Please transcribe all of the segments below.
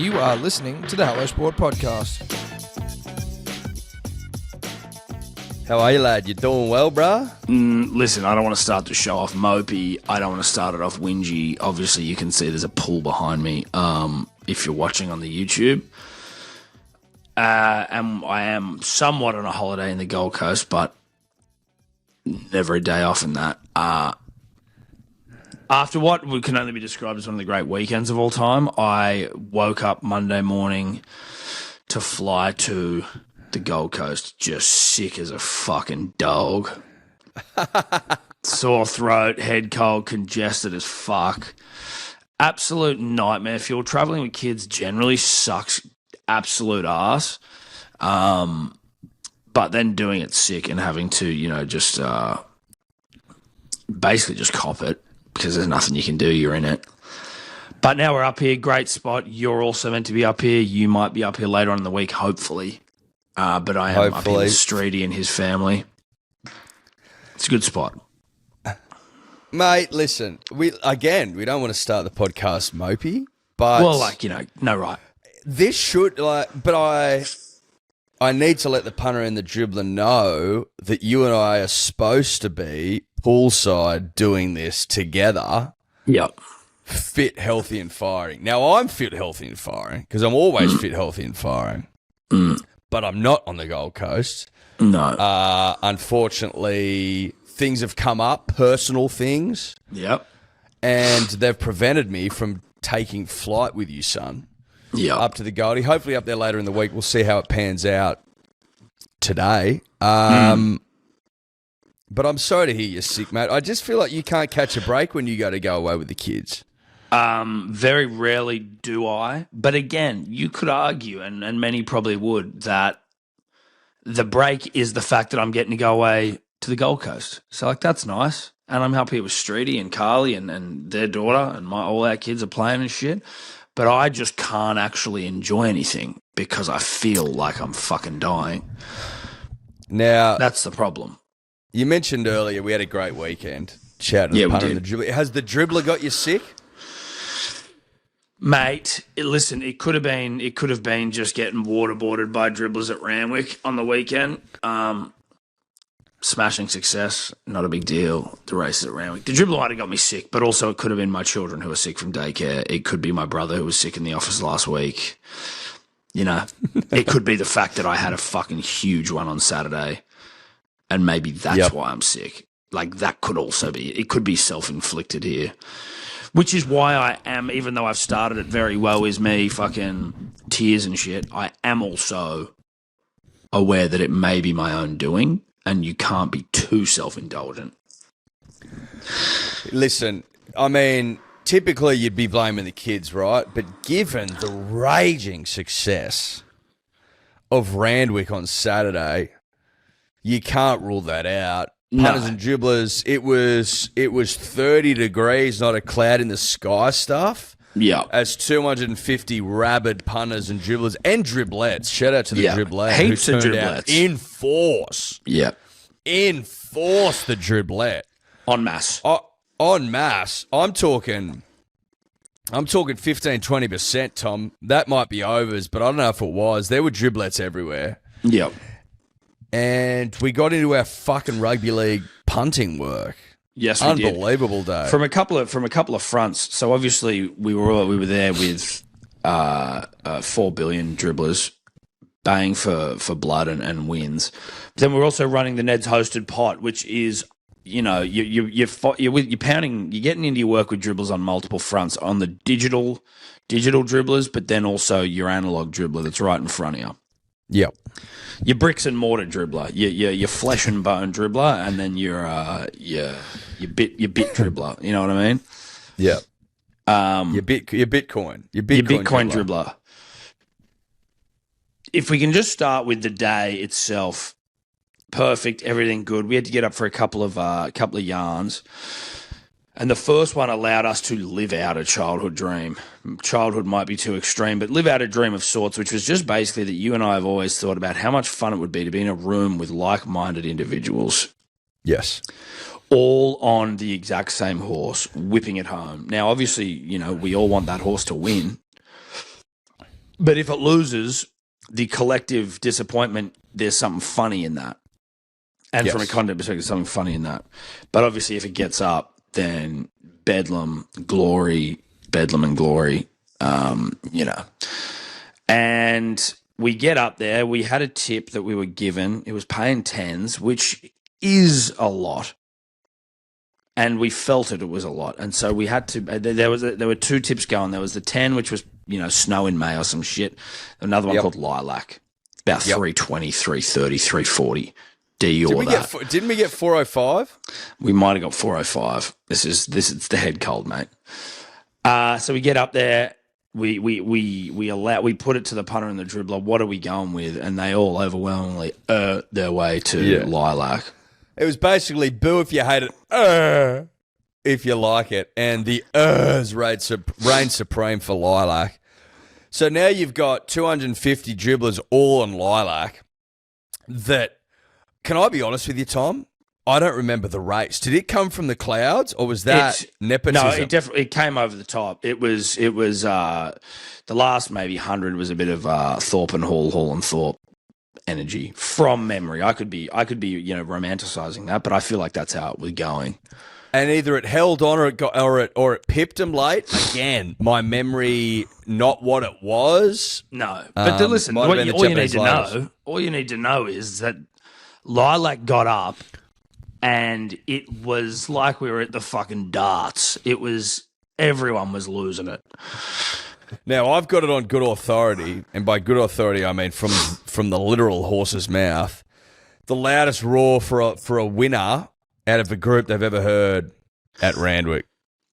You are listening to the Hello Sport Podcast. How are you, lad? You doing well, bruh? Listen, I don't want to start the show off mopey. I don't want to start it off whingy. Obviously, you can see there's a pool behind me if you're watching on the YouTube. And I am somewhat on a holiday in the Gold Coast, but never a day off in that. After what can only be described as one of the great weekends of all time, I woke up Monday morning to fly to the Gold Coast just sick as a fucking dog. Sore throat, head cold, congested as fuck. Absolute nightmare. Fuel traveling with kids generally sucks absolute ass. But then doing it sick and having to, just basically just cop it because there's nothing you can do. You're in it. But now we're up here. Great spot. You're also meant to be up here. You might be up here later on in the week, hopefully. But I am up here with Streety and his family. It's a good spot. Mate, listen, we don't want to start the podcast mopey, but... Well, no right. This should, but I need to let the punter and the dribbler know that you and I are supposed to be poolside doing this together. Yep. Fit, healthy and firing. Now, I'm fit, healthy and firing because I'm always fit, healthy and firing. But I'm not on the Gold Coast. No. Unfortunately, things have come up, personal things. Yep. And they've prevented me from taking flight with you, son. Yeah. Up to the Goldie. Hopefully up there later in the week. We'll see how it pans out today. But I'm sorry to hear you're sick, mate. I just feel like you can't catch a break when you go away with the kids. Very rarely do I. But again, you could argue, and many probably would, that the break is the fact that I'm getting to go away to the Gold Coast. So, that's nice. And I'm up here with Streety and Carly and their daughter and all our kids are playing and shit. But I just can't actually enjoy anything because I feel like I'm fucking dying. Now, that's the problem. You mentioned earlier we had a great weekend. Shout out to the punter and the dribbler. Has the dribbler got you sick? Mate, listen, it could have been just getting waterboarded by dribblers at Randwick on the weekend. Smashing success, not a big deal. The races at Randwick. The dribbler might have got me sick, but also it could have been my children who were sick from daycare. It could be my brother who was sick in the office last week. It could be the fact that I had a fucking huge one on Saturday, and maybe that's why I'm sick. That could also be. It could be self-inflicted here. Which is why I am, even though I've started it very well, is me fucking tears and shit, I am also aware that it may be my own doing, and you can't be too self-indulgent. Listen, I mean, typically you'd be blaming the kids, right? But given the raging success of Randwick on Saturday, you can't rule that out. Punters and dribblers, it was 30 degrees, not a cloud in the sky stuff. Yeah. As 250 rabid punters and dribblers and dribblettes. Shout out to the dribblettes. Heaps who of turned dribblettes. Out in force. Yeah. In force, the dribblet. En masse. En masse. I'm talking 15, 20%, Tom. That might be overs, but I don't know if it was. There were dribblettes everywhere. Yep. And we got into our fucking rugby league punting work. Yes, we did. Unbelievable day. From a couple of fronts. So obviously we were there with 4 billion dribblers baying for blood and wins. But then we're also running the Ned's hosted pot, which is you're pounding, you're getting into your work with dribblers on multiple fronts, on the digital dribblers, but then also your analog dribbler that's right in front of you. Yep. Your bricks and mortar dribbler, your flesh and bone dribbler, and then your bit dribbler. You know what I mean? Yeah. Your Bitcoin dribbler. If we can just start with the day itself, perfect, everything good. We had to get up for a couple of yarns. And the first one allowed us to live out a childhood dream. Childhood might be too extreme, but live out a dream of sorts, which was just basically that you and I have always thought about how much fun it would be to be in a room with like-minded individuals. Yes. All on the exact same horse, whipping it home. Now, obviously, we all want that horse to win. But if it loses, the collective disappointment, there's something funny in that. And from a content perspective, there's something funny in that. But obviously, if it gets up, then bedlam and glory. And we get up there. We had a tip that we were given. It was paying 10s, which is a lot. And we felt it was a lot. And so we had to, there were two tips going. There was the 10, which was, snow in May or some shit. Another one called Lilac. About 320, 330, 340. Didn't we get 405? We might have got 405. This is the head cold, mate. So we get up there. We put it to the punter and the dribbler. What are we going with? And they all overwhelmingly their way to Lilac. It was basically boo if you hate it, if you like it, and the reign supreme for Lilac. So now you've got 250 dribblers all on Lilac. That, can I be honest with you, Tom? I don't remember the race. Did it come from the clouds, or was that nepotism? No, it definitely came over the top. It was the last maybe 100 was a bit of Thorpe and Hall and Thorpe energy from memory. I could be romanticizing that, but I feel like that's how it was going. And either it held on or it pipped them late. Again, my memory, not what it was. No, but listen, all you need to know is that Lilac got up. And it was like we were at the fucking darts. Everyone was losing it. Now, I've got it on good authority, and by good authority, I mean from the literal horse's mouth. The loudest roar for a winner out of a group they've ever heard at Randwick.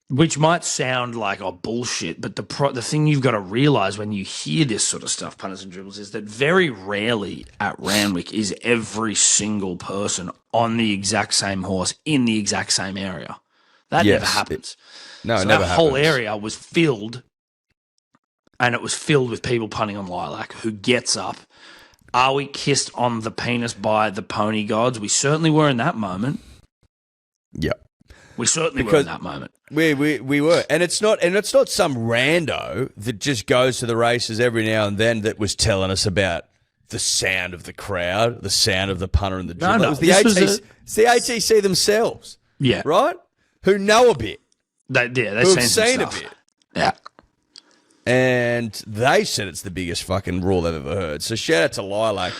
Which might sound like bullshit, but the thing you've got to realise when you hear this sort of stuff, punters and dribbles, is that very rarely at Randwick is every single person on the exact same horse in the exact same area. That never happens. It never happens. That whole area was filled, and it was filled with people punting on Lilac. Who gets up? Are we kissed on the penis by the pony gods? We certainly were in that moment. Yep. We certainly were in that moment. We were, and it's not some rando that just goes to the races every now and then that was telling us about the sound of the crowd, the sound of the punter and the dribbler. No, it was it's the ATC themselves, right? Who know a bit, they've seen a bit, and they said it's the biggest fucking roar they've ever heard. So shout out to Lilac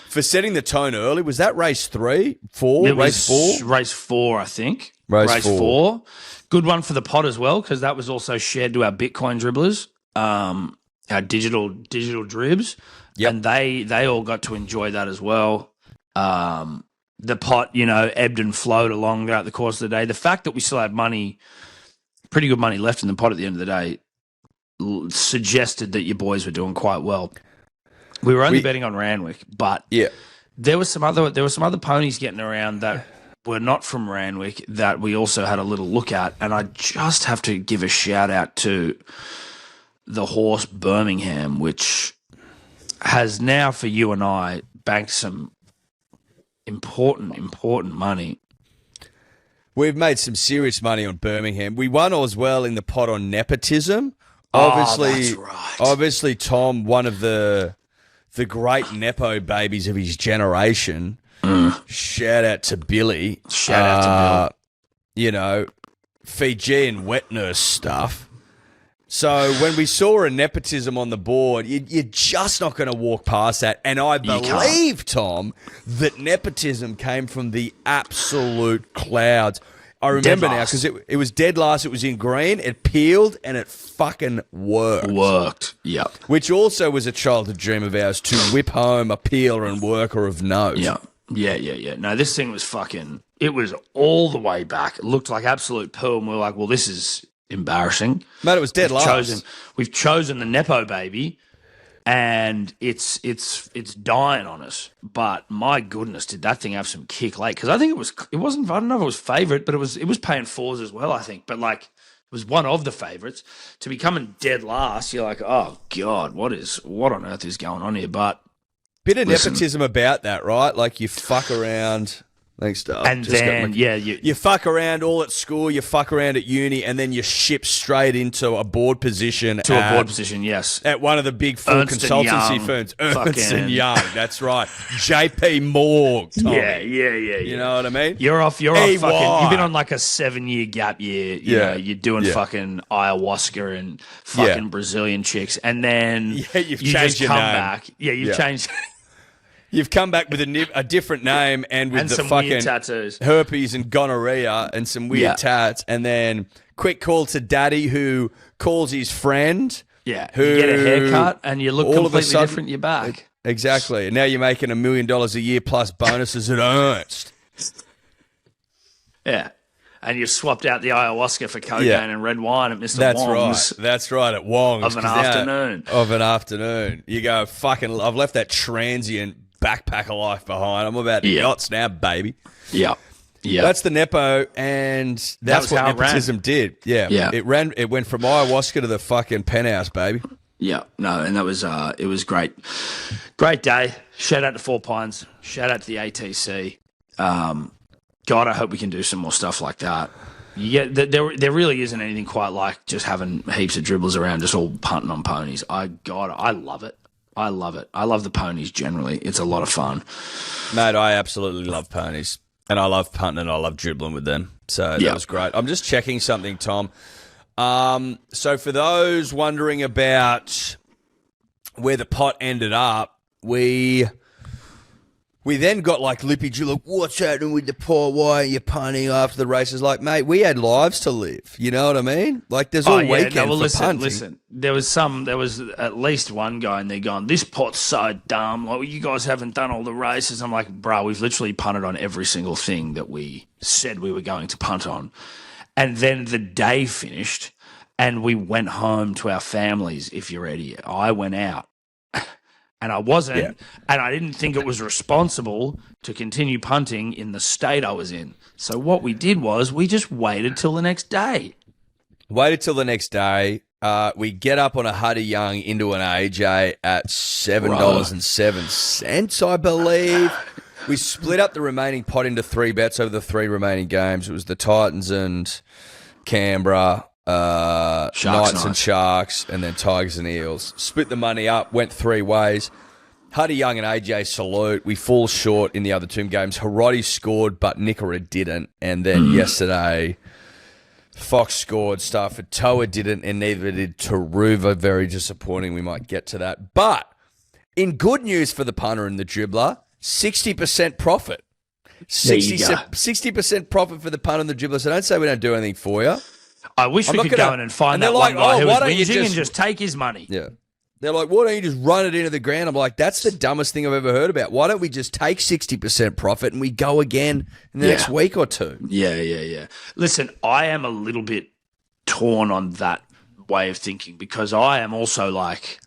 for setting the tone early. Was that race 3, 4, race 4? Race 4, I think. Race 4. Good one for the pod as well, because that was also shared to our Bitcoin dribblers, our digital dribs, and they all got to enjoy that as well. The pot, ebbed and flowed along throughout the course of the day. The fact that we still had pretty good money left in the pot at the end of the day, suggested that your boys were doing quite well. We were only betting on Randwick, but there were some other ponies getting around that were not from Randwick that we also had a little look at, and I just have to give a shout out to the horse Birmingham, which has now for you and I banked some important money. We've made some serious money on Birmingham. We won as well in the pot on nepotism. Obviously, that's right. Obviously, Tom, one of the great nepo babies of his generation. Shout out to Billy. Shout out to Bill. Fijian wet nurse stuff. So when we saw a nepotism on the board, you're just not going to walk past that. And I believe, Tom, that nepotism came from the absolute clouds. I remember now because it was dead last. It was in green. It peeled and it fucking worked. Yep. Which also was a childhood dream of ours, to whip home a peeler and worker of note. Yeah. No, this thing was it was all the way back. It looked like absolute poo, and we were like, well, this is embarrassing. Mate, it was dead last. We've chosen the Nepo baby, and it's dying on us. But my goodness, did that thing have some kick late? Because I think it wasn't. I don't know if it was favourite, but it was paying fours as well, I think. But like, it was one of the favourites. To be coming dead last, you're like, oh God, what on earth is going on here? But bit of nepotism about that, right? Like you fuck around Thanks, Dub. And then, you fuck around all at school, you fuck around at uni, and then you ship straight into a board position. Yes. At one of the big four consultancy firms. Ernst and Young, that's right. JP Morg, Tommy. Yeah. You know what I mean? You're off fucking, you've been on like a 7-year gap year. You know, you're doing fucking ayahuasca and fucking Brazilian chicks. And then you've changed your name. Back. Yeah, you've changed. You've come back with a different name and with the fucking weird tattoos, herpes and gonorrhea and some weird tats, and then quick call to daddy who calls his friend. Yeah, you get a haircut and you look completely different. You're back. Exactly. And now you're making $1 million a year plus bonuses at Ernst. Yeah. And you swapped out the ayahuasca for cocaine and red wine at Mr. Wong's. That's right, at Wong's. Of an afternoon. You go, fucking, I've left that transient backpacker life behind. I'm about yachts now, baby. Yeah. That's the Nepo, and that's what nepotism did. Yeah. It went from ayahuasca to the fucking penthouse, baby. Yeah. No, and that was, it was great. Great day. Shout out to Four Pines. Shout out to the ATC. God, I hope we can do some more stuff like that. There really isn't anything quite like just having heaps of dribblers around, just all punting on ponies. I love it. I love it. I love the ponies generally. It's a lot of fun. Mate, I absolutely love ponies. And I love punting and I love dribbling with them. So that was great. I'm just checking something, Tom. So for those wondering about where the pot ended up, we then got like Lippy Drew, like, what's happening with the pot? Why are you punting after the races? Like, mate, we had lives to live. You know what I mean? Like, there's all weekend for punting. Listen, there was at least one guy in there going, this pot's so dumb. Like, well, you guys haven't done all the races. I'm like, bro, we've literally punted on every single thing that we said we were going to punt on. And then the day finished and we went home to our families, if you're ready. I went out. And I wasn't, and I didn't think it was responsible to continue punting in the state I was in. So what we did was we just waited till the next day. We get up on a Huddy Young into an AJ at $7.07, I believe. We split up the remaining pot into 3 bets over the 3 remaining games. It was the Titans and Canberra. Knights and Sharks, and then Tigers and Eels. Split the money up, went 3 ways. Huddy Young and AJ salute. We fall short in the other 2 games. Harodi scored, but Nickera didn't. And then yesterday, Fox scored. Stafford Toa didn't, and neither did Taruva. Very disappointing. We might get to that. But in good news for the punter and the dribbler, 60% profit. 60% profit for the punter and the dribbler. So don't say we don't do anything for you. I wish we could go in and find that one guy who was whinging and just take his money. Yeah. They're like, why don't you just run it into the ground? I'm like, that's the dumbest thing I've ever heard about. Why don't we just take 60% profit and we go again in the next week or 2? Yeah. Listen, I am a little bit torn on that way of thinking because I am also like,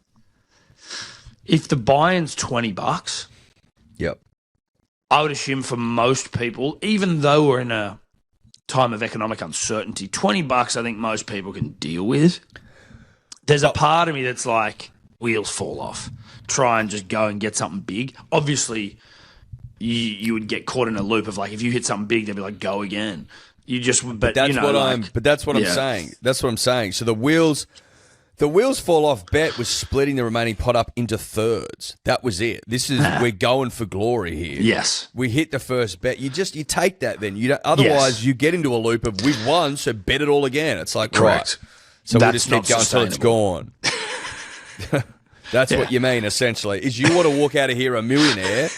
if the buy-in's $20, I would assume for most people, even though we're in a time of economic uncertainty, $20 I think most people can deal with. There's a part of me that's like, wheels fall off. Try and just go and get something big. Obviously, you would get caught in a loop of like, if you hit something big, they'd be like, go again. That's what I'm saying. That's what I'm saying. So the wheels fall off bet was splitting the remaining pot up into thirds. That was it. We're going for glory here. Yes. We hit the first bet. You take that then. Otherwise you get into a loop of we've won, so bet it all again. It's like, correct. Right. So we just keep going until it's gone. That's what you mean, essentially, is you want to walk out of here a millionaire,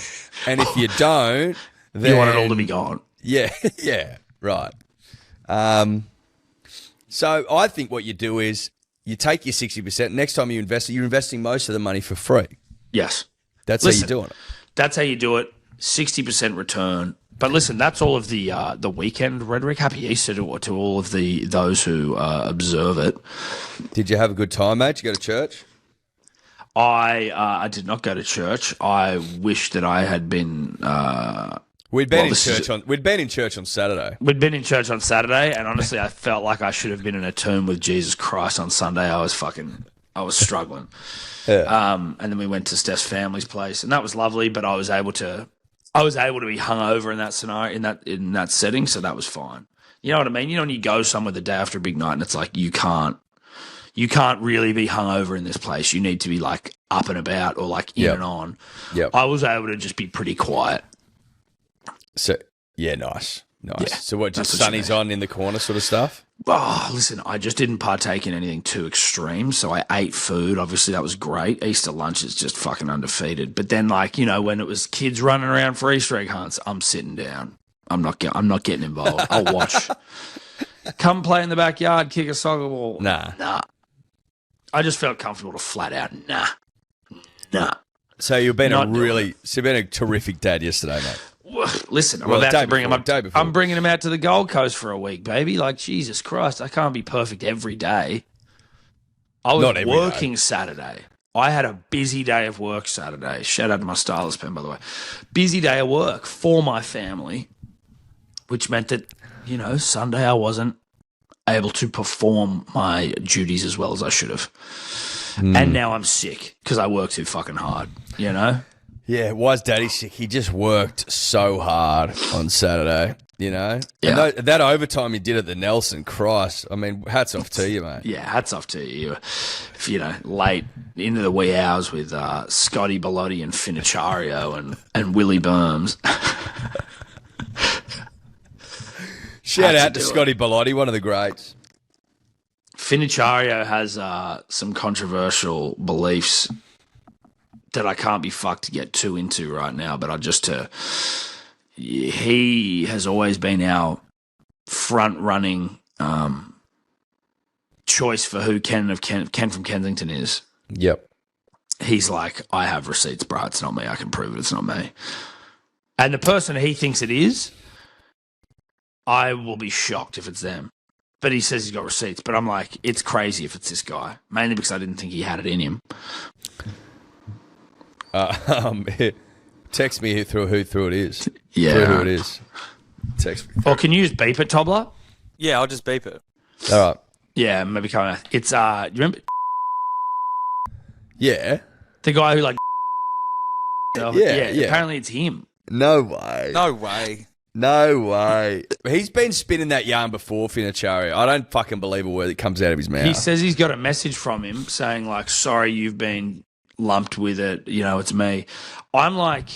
and if you don't, then you want it all to be gone. Yeah, right. So I think what you do is you take your 60%. Next time you invest, you're investing most of the money for free. Yes. How you're doing it. That's how you do it. 60% return. But listen, that's all of the weekend rhetoric. Happy Easter to all of those who observe it. Did you have a good time, mate? Did you go to church? I did not go to church. I wish that I had been. We'd been in church on Saturday. We'd been in church on Saturday, and honestly, I felt like I should have been in a tomb with Jesus Christ on Sunday. I was struggling. And then we went to Steph's family's place, and that was lovely. But I was able to I was able to be hungover in that scenario, in that setting, so that was fine. You know what I mean? You know, when you go somewhere the day after a big night and it's like you can't really be hungover in this place. You need to be like up and about or like in and on. Yep. I was able to just be pretty quiet. So yeah, nice. Yeah, so what? Just what sunnies on in the corner, sort of stuff. Oh, listen, I just didn't partake in anything too extreme. So I ate food. Obviously, that was great. Easter lunch is just fucking undefeated. But then, like, you know, when it was kids running around for Easter egg hunts, I'm sitting down. I'm not getting involved. I'll watch. Come play in the backyard, kick a soccer ball. Nah. I just felt comfortable to flat out. Nah. So you've been a terrific dad yesterday, mate. Listen, I'm about to bring him up. I'm bringing him out to the Gold Coast for a week, baby. Like, Jesus Christ, I can't be perfect every day. I was working Saturday. I had a busy day of work Saturday. Shout out to my stylist pen, by the way. Busy day of work for my family, which meant that, you know, Sunday I wasn't able to perform my duties as well as I should have. And now I'm sick because I work too fucking hard, you know? Yeah, why is Daddy sick? He just worked so hard on Saturday, you know? Yeah. And that overtime he did at the Nelson, Christ. I mean, hats off to you, mate. Yeah, hats off to you. You know, late into the wee hours with Scotty Bellotti and Finnichario and Willie Burns. Shout out to Scotty Bellotti, one of the greats. Finnichario has some controversial beliefs that I can't be fucked to get too into right now, but he has always been our front-running choice for who Ken from Kensington is. Yep. He's like, I have receipts, bro. It's not me. I can prove it. It's not me. And the person he thinks it is, I will be shocked if it's them. But he says he's got receipts. But I'm like, it's crazy if it's this guy, mainly because I didn't think he had it in him. Text me who it is. Yeah. Who it is. Text me. Or can you use beep it, Tobler? Yeah, I'll just beep it. All right. Yeah, maybe come out. It's, you remember? Yeah. The guy who, like, Yeah. Apparently it's him. No way. No way. He's been spinning that yarn before, Finnichario. I don't fucking believe a word that comes out of his mouth. He says he's got a message from him saying, like, sorry, you've been lumped with it. You know, it's me. I'm like,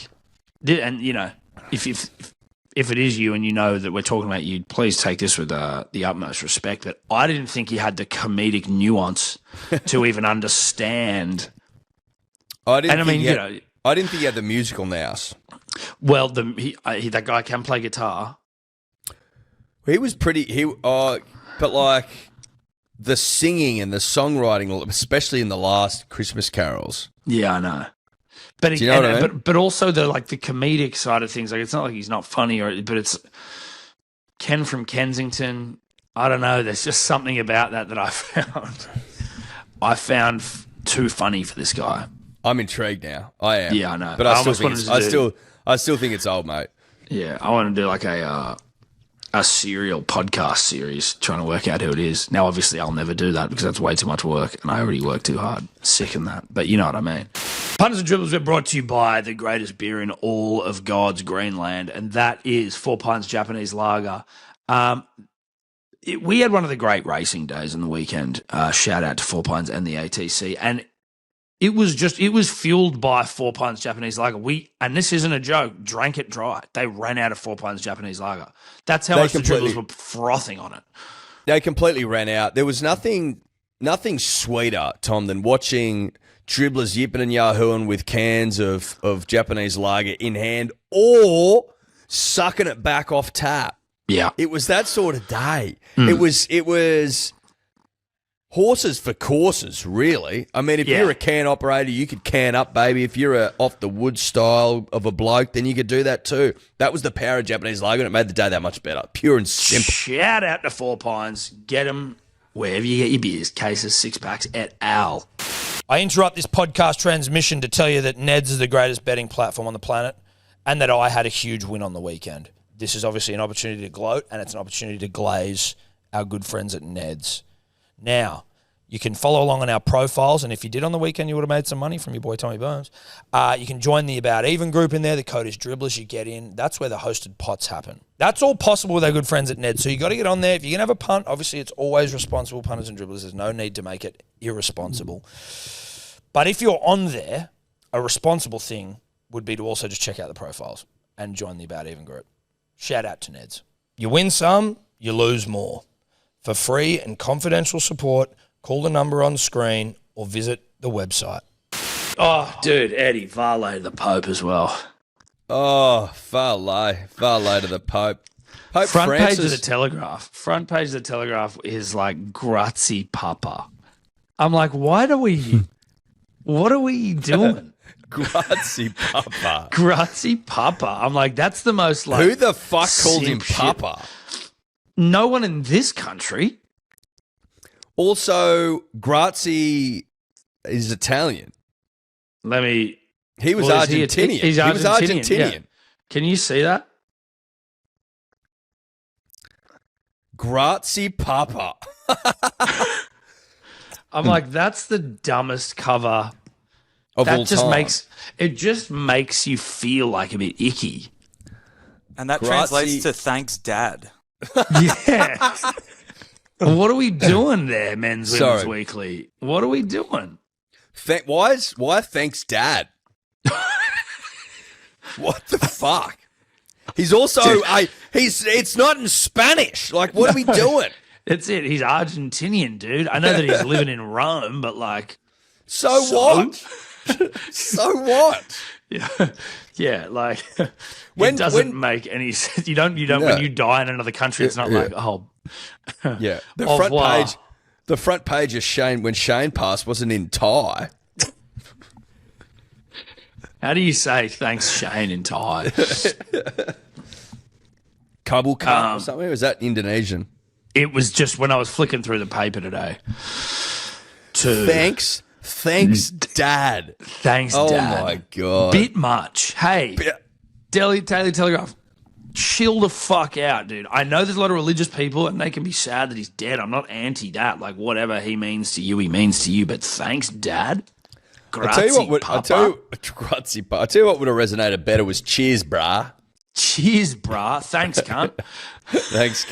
and, you know, if it is you and you know that we're talking about you, please take this with the utmost respect. But I didn't think he had the comedic nuance to even understand. I didn't think he had the musical nous. Well, that guy can play guitar. He was pretty. But like the singing and the songwriting, especially in the last Christmas carols. Yeah, I know. But do you know what I mean? But also the comedic side of things. Like, it's not like he's not funny, but it's Ken from Kensington. I don't know. There's just something about that I found too funny for this guy. I'm intrigued now. I am. Yeah, I know. But I still think it's old, mate. Yeah, I want to do like a serial podcast series trying to work out who it is. Now, obviously, I'll never do that because that's way too much work, and I already work too hard. Sick in that. But you know what I mean. Punters and Dribblers, we're brought to you by the greatest beer in all of God's Greenland, and that is 4 Pints Japanese Lager. We had one of the great racing days on the weekend. Shout out to 4 Pints and the ATC, and it was fueled by 4 Pints Japanese Lager. And this isn't a joke, drank it dry. They ran out of 4 Pints Japanese Lager. That's how much the Dribblers were frothing on it. They completely ran out. There was nothing sweeter, Tom, than watching dribblers yipping and yahooing with cans of Japanese lager in hand or sucking it back off tap. Yeah. It was that sort of day. It was horses for courses, really. I mean, if you're a can operator, you could can up, baby. If you're a off the wood style of a bloke, then you could do that too. That was the power of Japanese lager, and it made the day that much better. Pure and simple. Shout out to 4 Pines. Get them wherever you get your beers, cases, 6-packs, et al. I interrupt this podcast transmission to tell you that Ned's is the greatest betting platform on the planet and that I had a huge win on the weekend. This is obviously an opportunity to gloat, and it's an opportunity to glaze our good friends at Ned's. Now, You can follow along on our profiles, and if you did on the weekend, you would have made some money from your boy Tommy Burns. You can join the About Even group in there. The code is Dribblers. You get in. That's where the hosted pots happen. That's all possible with our good friends at Ned. So you got to get on there. If you're going to have a punt, obviously it's always responsible punters and dribblers. There's no need to make it irresponsible. But if you're on there, a responsible thing would be to also just check out the profiles and join the About Even group. Shout out to Neds. You win some, you lose more. For free and confidential support, call the number on the screen or visit the website. Oh, dude, Eddie, Valé the Pope as well. Oh, Valé to the Pope. Pope Front Francis. page of the Telegraph. Front page of the Telegraph is like Grazie Papa. I'm like, what are we doing? Grazie Papa. Grazie Papa. I'm like, that's the most like. Who the fuck called him simp shit. Papa? No one in this country. Also, Grazie is Italian. He was Well, is he Argentinian. he's He was Argentinian, Argentinian. yeah. Can you see that? Grazie Papa. I'm like, that's the dumbest cover. Of all That just time. makes you feel like a bit icky. And that Grazie. translates to thanks, Dad. Yeah. What are we doing there, Men's Women's Sorry. Weekly? What are we doing? Why thanks, Dad? What the fuck? He's also it's not in Spanish. Like, what are we doing? That's it. He's Argentinian, dude. I know that he's living in Rome, but like, So what? So what? yeah, like When- it doesn't when- make any sense. You don't. No. When you die in another country, it's not Yeah. like, oh, Yeah. The Au front revoir. page. The front page of Shane when Shane passed wasn't in Thai. how do you say thanks, Shane, in Thai? Kabul or something? Or was that Indonesian? It was just when I was flicking through the paper today. Thanks, Dad. Thanks, Oh Dad. my god. Bit much. Hey, Bit- Daily Telegraph, chill the fuck out, dude. I know there's a lot of religious people and they can be sad that he's dead. I'm not anti that. Like, whatever he means to you, he means to you. But thanks, Dad. I tell you what would Papa. I tell you what would have resonated better was cheers, brah. Cheers, brah. Thanks, cunt. Thanks,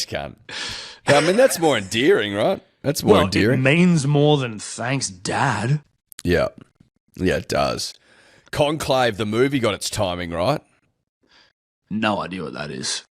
cunt. I mean, that's more endearing, right? That's more Well, it endearing. means more than thanks, Dad. Yeah, it does. Conclave, the movie, got its timing right. No idea what that is.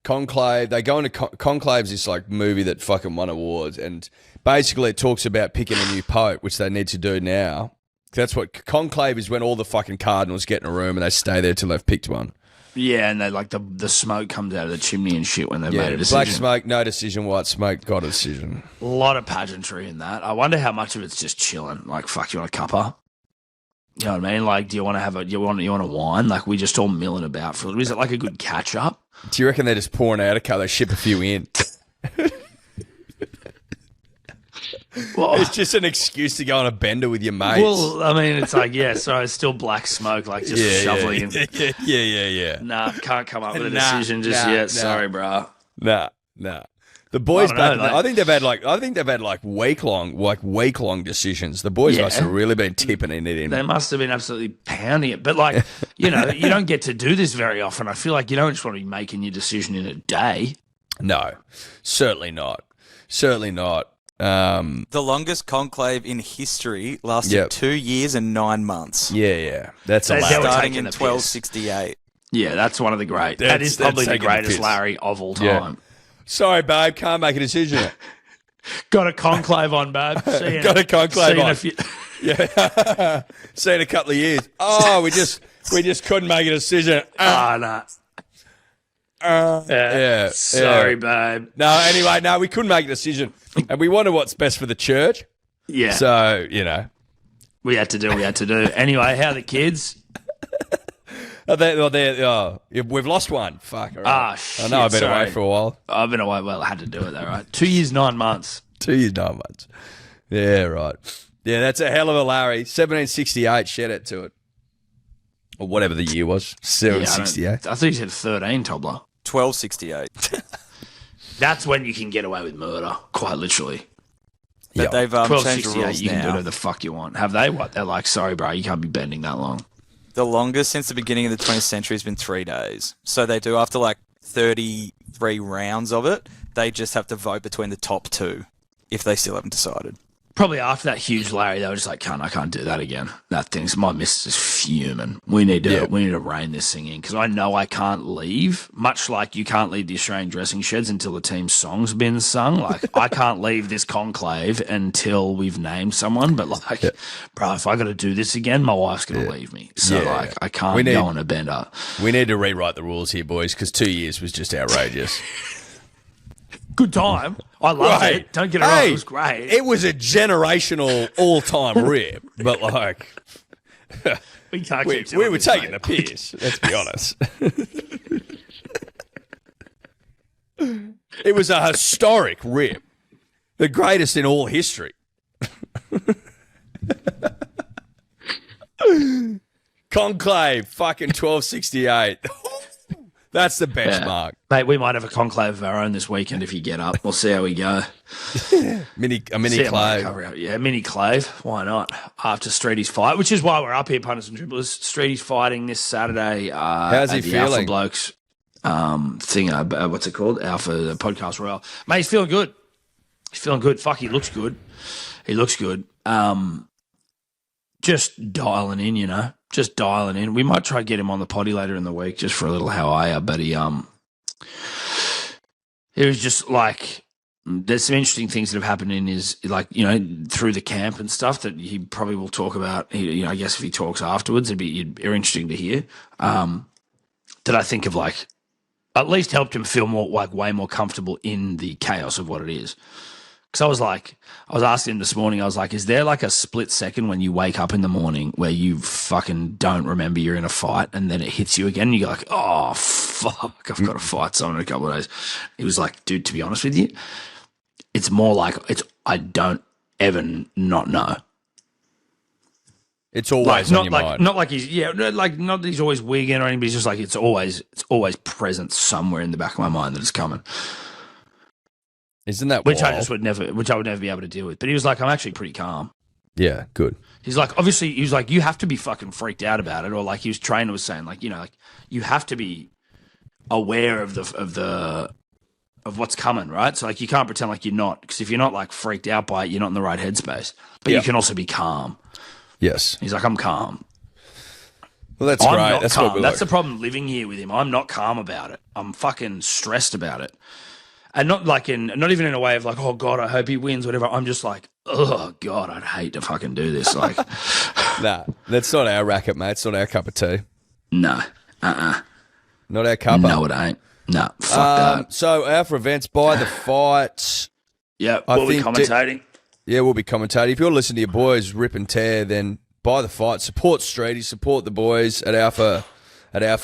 Conclave, they go into Conclave's this like movie that fucking won awards, and basically it talks about picking a new pope, which they need to do now. That's what Conclave is, when all the fucking cardinals get in a room and they stay there till they've picked one. Yeah, and they like the smoke comes out of the chimney and shit when they've Yeah, made a decision. black smoke, no decision. White smoke, got a decision. A lot of pageantry in that. I wonder how much of it's just chilling. Like, fuck, you want a cuppa? You know what I mean? Like, do you want to have you want a wine? Like, we just all milling about for it. Is it like a good catch up? Do you reckon they're just pouring out a car? They ship a few in. Well, It's just an excuse to go on a bender with your mates. well, I mean, it's like, yeah, so it's still black smoke, like just shoveling. And, yeah. nah, can't come up with a Nah, decision just nah, yet. nah. Sorry, bro. Nah. The boys I don't back. know, in the- I think they've had like week long decisions. The boys Yeah. must have really been tipping it in. They must have been absolutely pounding it. But, like, you know, you don't get to do this very often. I feel like you don't just want to be making your decision in a day. No, certainly not. The longest conclave in history lasted Yep. 2 years and 9 months. Yeah. That's a They lot. were Starting taking in the piss. 1268. Yeah, that's one of the great. That That's- is probably that's the taking the greatest piss. Larry of all Yeah. time. Sorry, babe, can't make a decision. Got a conclave on, babe. See you Got a conclave see you in on. a few- Yeah, see in a couple of years. Oh, we just couldn't make a decision. nah. Yeah. Sorry, babe. No, anyway, no, we couldn't make a decision, and we wanted what's best for the church. Yeah. So we had to do. Anyway, how are the kids? we've lost one. Fuck. All right. Shit. I know I've been sorry. away for a while. I've been away. Well, I had to do it though, right? 2 years, 9 months. 2 years, 9 months. Yeah, right. Yeah, that's a hell of a Larry. 1768. Shout out to it, or whatever the year was. Yeah, 1768. I thought you said 13, Tobler. 1268. That's when you can get away with murder, quite literally. But they've changed the 1268, rules you can do now. whatever the fuck you want. Have they? What? They're like, sorry, bro, you can't be bending that long. The longest since the beginning of the 20th century has been 3 days. So they do, after like 33 rounds of it, they just have to vote between the top 2 if they still haven't decided. Probably after that huge Larry, they were just like, I can't do that again. That thing's, my missus is fuming. We need to rein this thing in because I know I can't leave, much like you can't leave the Australian dressing sheds until the team's song's been sung. Like, I can't leave this conclave until we've named someone. But, like, bro, if I got to do this again, my wife's going to leave me. So, I can't go on a bender. We need to rewrite the rules here, boys, because 2 years was just outrageous. Good time. I loved it. Don't get it wrong. It was great. It was a generational all-time rip, but like we can't we were taking the piss. Let's be honest. It was a historic rip, the greatest in all history. Conclave, fucking 1268. That's the benchmark. Mate, we might have a conclave of our own this weekend if you get up. We'll see how we go. A mini clave. Yeah, mini clave. Why not? After Streety's fight, which is why we're up here, punters and dribblers. Streety's fighting this Saturday. How's he at the feeling? Alpha Blokes thing. What's it called? Alpha Podcast Royale. Mate, he's feeling good. He's feeling good. Fuck, he looks good. He looks good. Just dialing in, you know. Just dialing in. We might try to get him on the potty later in the week just for a little how are you, but he it was just like there's some interesting things that have happened in his, like, you know, through the camp and stuff that he probably will talk about. You know, I guess if he talks afterwards, it'd be interesting to hear. That I think of, like, at least helped him feel more, like, way more comfortable in the chaos of what it is. Because I was asking him this morning, I was like, is there like a split second when you wake up in the morning where you fucking don't remember you're in a fight and then it hits you again and you're like, oh, fuck, I've got to fight someone in a couple of days. He was like, dude, to be honest with you, it's more like I don't ever not know. It's always on your mind. Not like he's, like not that he's always wigging or anything, but he's just like, it's always present somewhere in the back of my mind that it's coming. Isn't that which wild? I would never be able to deal with. But he was like, I'm actually pretty calm. Yeah, good. He's like, obviously, he was like, you have to be fucking freaked out about it, or like his trainer was saying, like, you know, like you have to be aware of what's coming, right? So like, you can't pretend like you're not, because if you're not like freaked out by it, you're not in the right headspace. But you can also be calm. Yes. He's like, I'm calm. Well, that's I'm great. not That's calm. what we That's like. the problem living here with him. I'm not calm about it. I'm fucking stressed about it. And not even in a way of like, oh God, I hope he wins, whatever. I'm just like, oh God, I'd hate to fucking do this. Like, Nah, that's not our racket, mate. It's not our cup of tea. no, Not our cuppa. no, it ain't. No, fuck that. So Alpha Events, by the fight. Yeah, I we'll be think commentating. Yeah, we'll be commentating. If you're listening to your boys rip and tear, then buy the fight. Support Streety. Support the boys at Alpha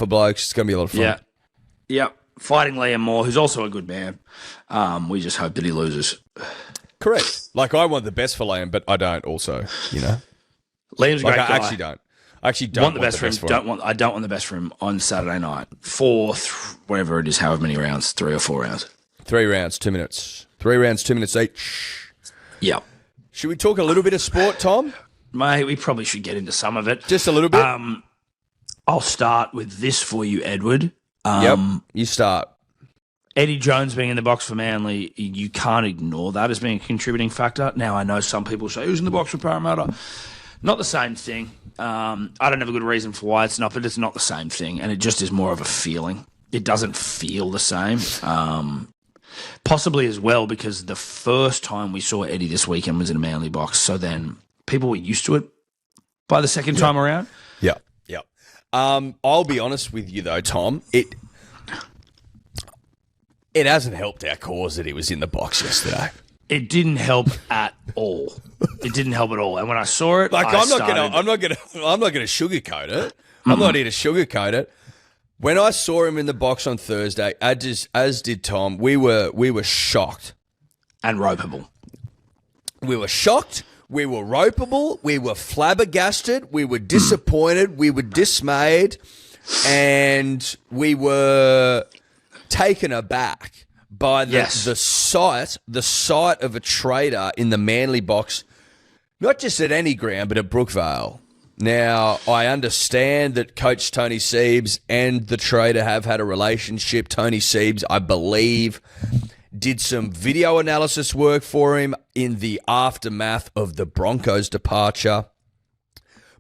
Blokes. It's going to be a lot of fun. Yeah. Fighting Liam Moore, who's also a good man. We just hope that he loses. Correct. Like, I want the best for Liam, but I don't also, you know. Liam's a Like, great I guy. actually don't. I actually don't want the best for him. I don't want the best for him on Saturday night. Whatever it is, however many rounds, 3 or 4 rounds. 3 rounds, 2 minutes. 3 rounds, 2 minutes each. Yeah. Should we talk a little bit of sport, Tom? Mate, we probably should get into some of it. Just a little bit? I'll start with this for you, Edward. Yep, you start. Eddie Jones being in the box for Manly, you can't ignore that as being a contributing factor. Now, I know some people say, who's in the box for Parramatta? Not the same thing. I don't have a good reason for why it's not, but it's not the same thing, and it just is more of a feeling. It doesn't feel the same. Possibly as well because the first time we saw Eddie this weekend was in a Manly box, so then people were used to it by the second time around. Yeah. I'll be honest with you though, Tom. It hasn't helped our cause that he was in the box yesterday. It didn't help at all. It didn't help at all. And when I saw it, Like, I'm not gonna sugarcoat it. I'm not here to sugarcoat it. When I saw him in the box on Thursday, as did Tom, we were shocked and ropeable. We were shocked. We were ropeable. We were flabbergasted. We were disappointed. We were dismayed. And we were taken aback by the sight of a trader in the Manly box, not just at any ground, but at Brookvale. Now, I understand that Coach Tony Siebes and the trader have had a relationship. Tony Siebes, I believe, did some video analysis work for him in the aftermath of the Broncos' departure.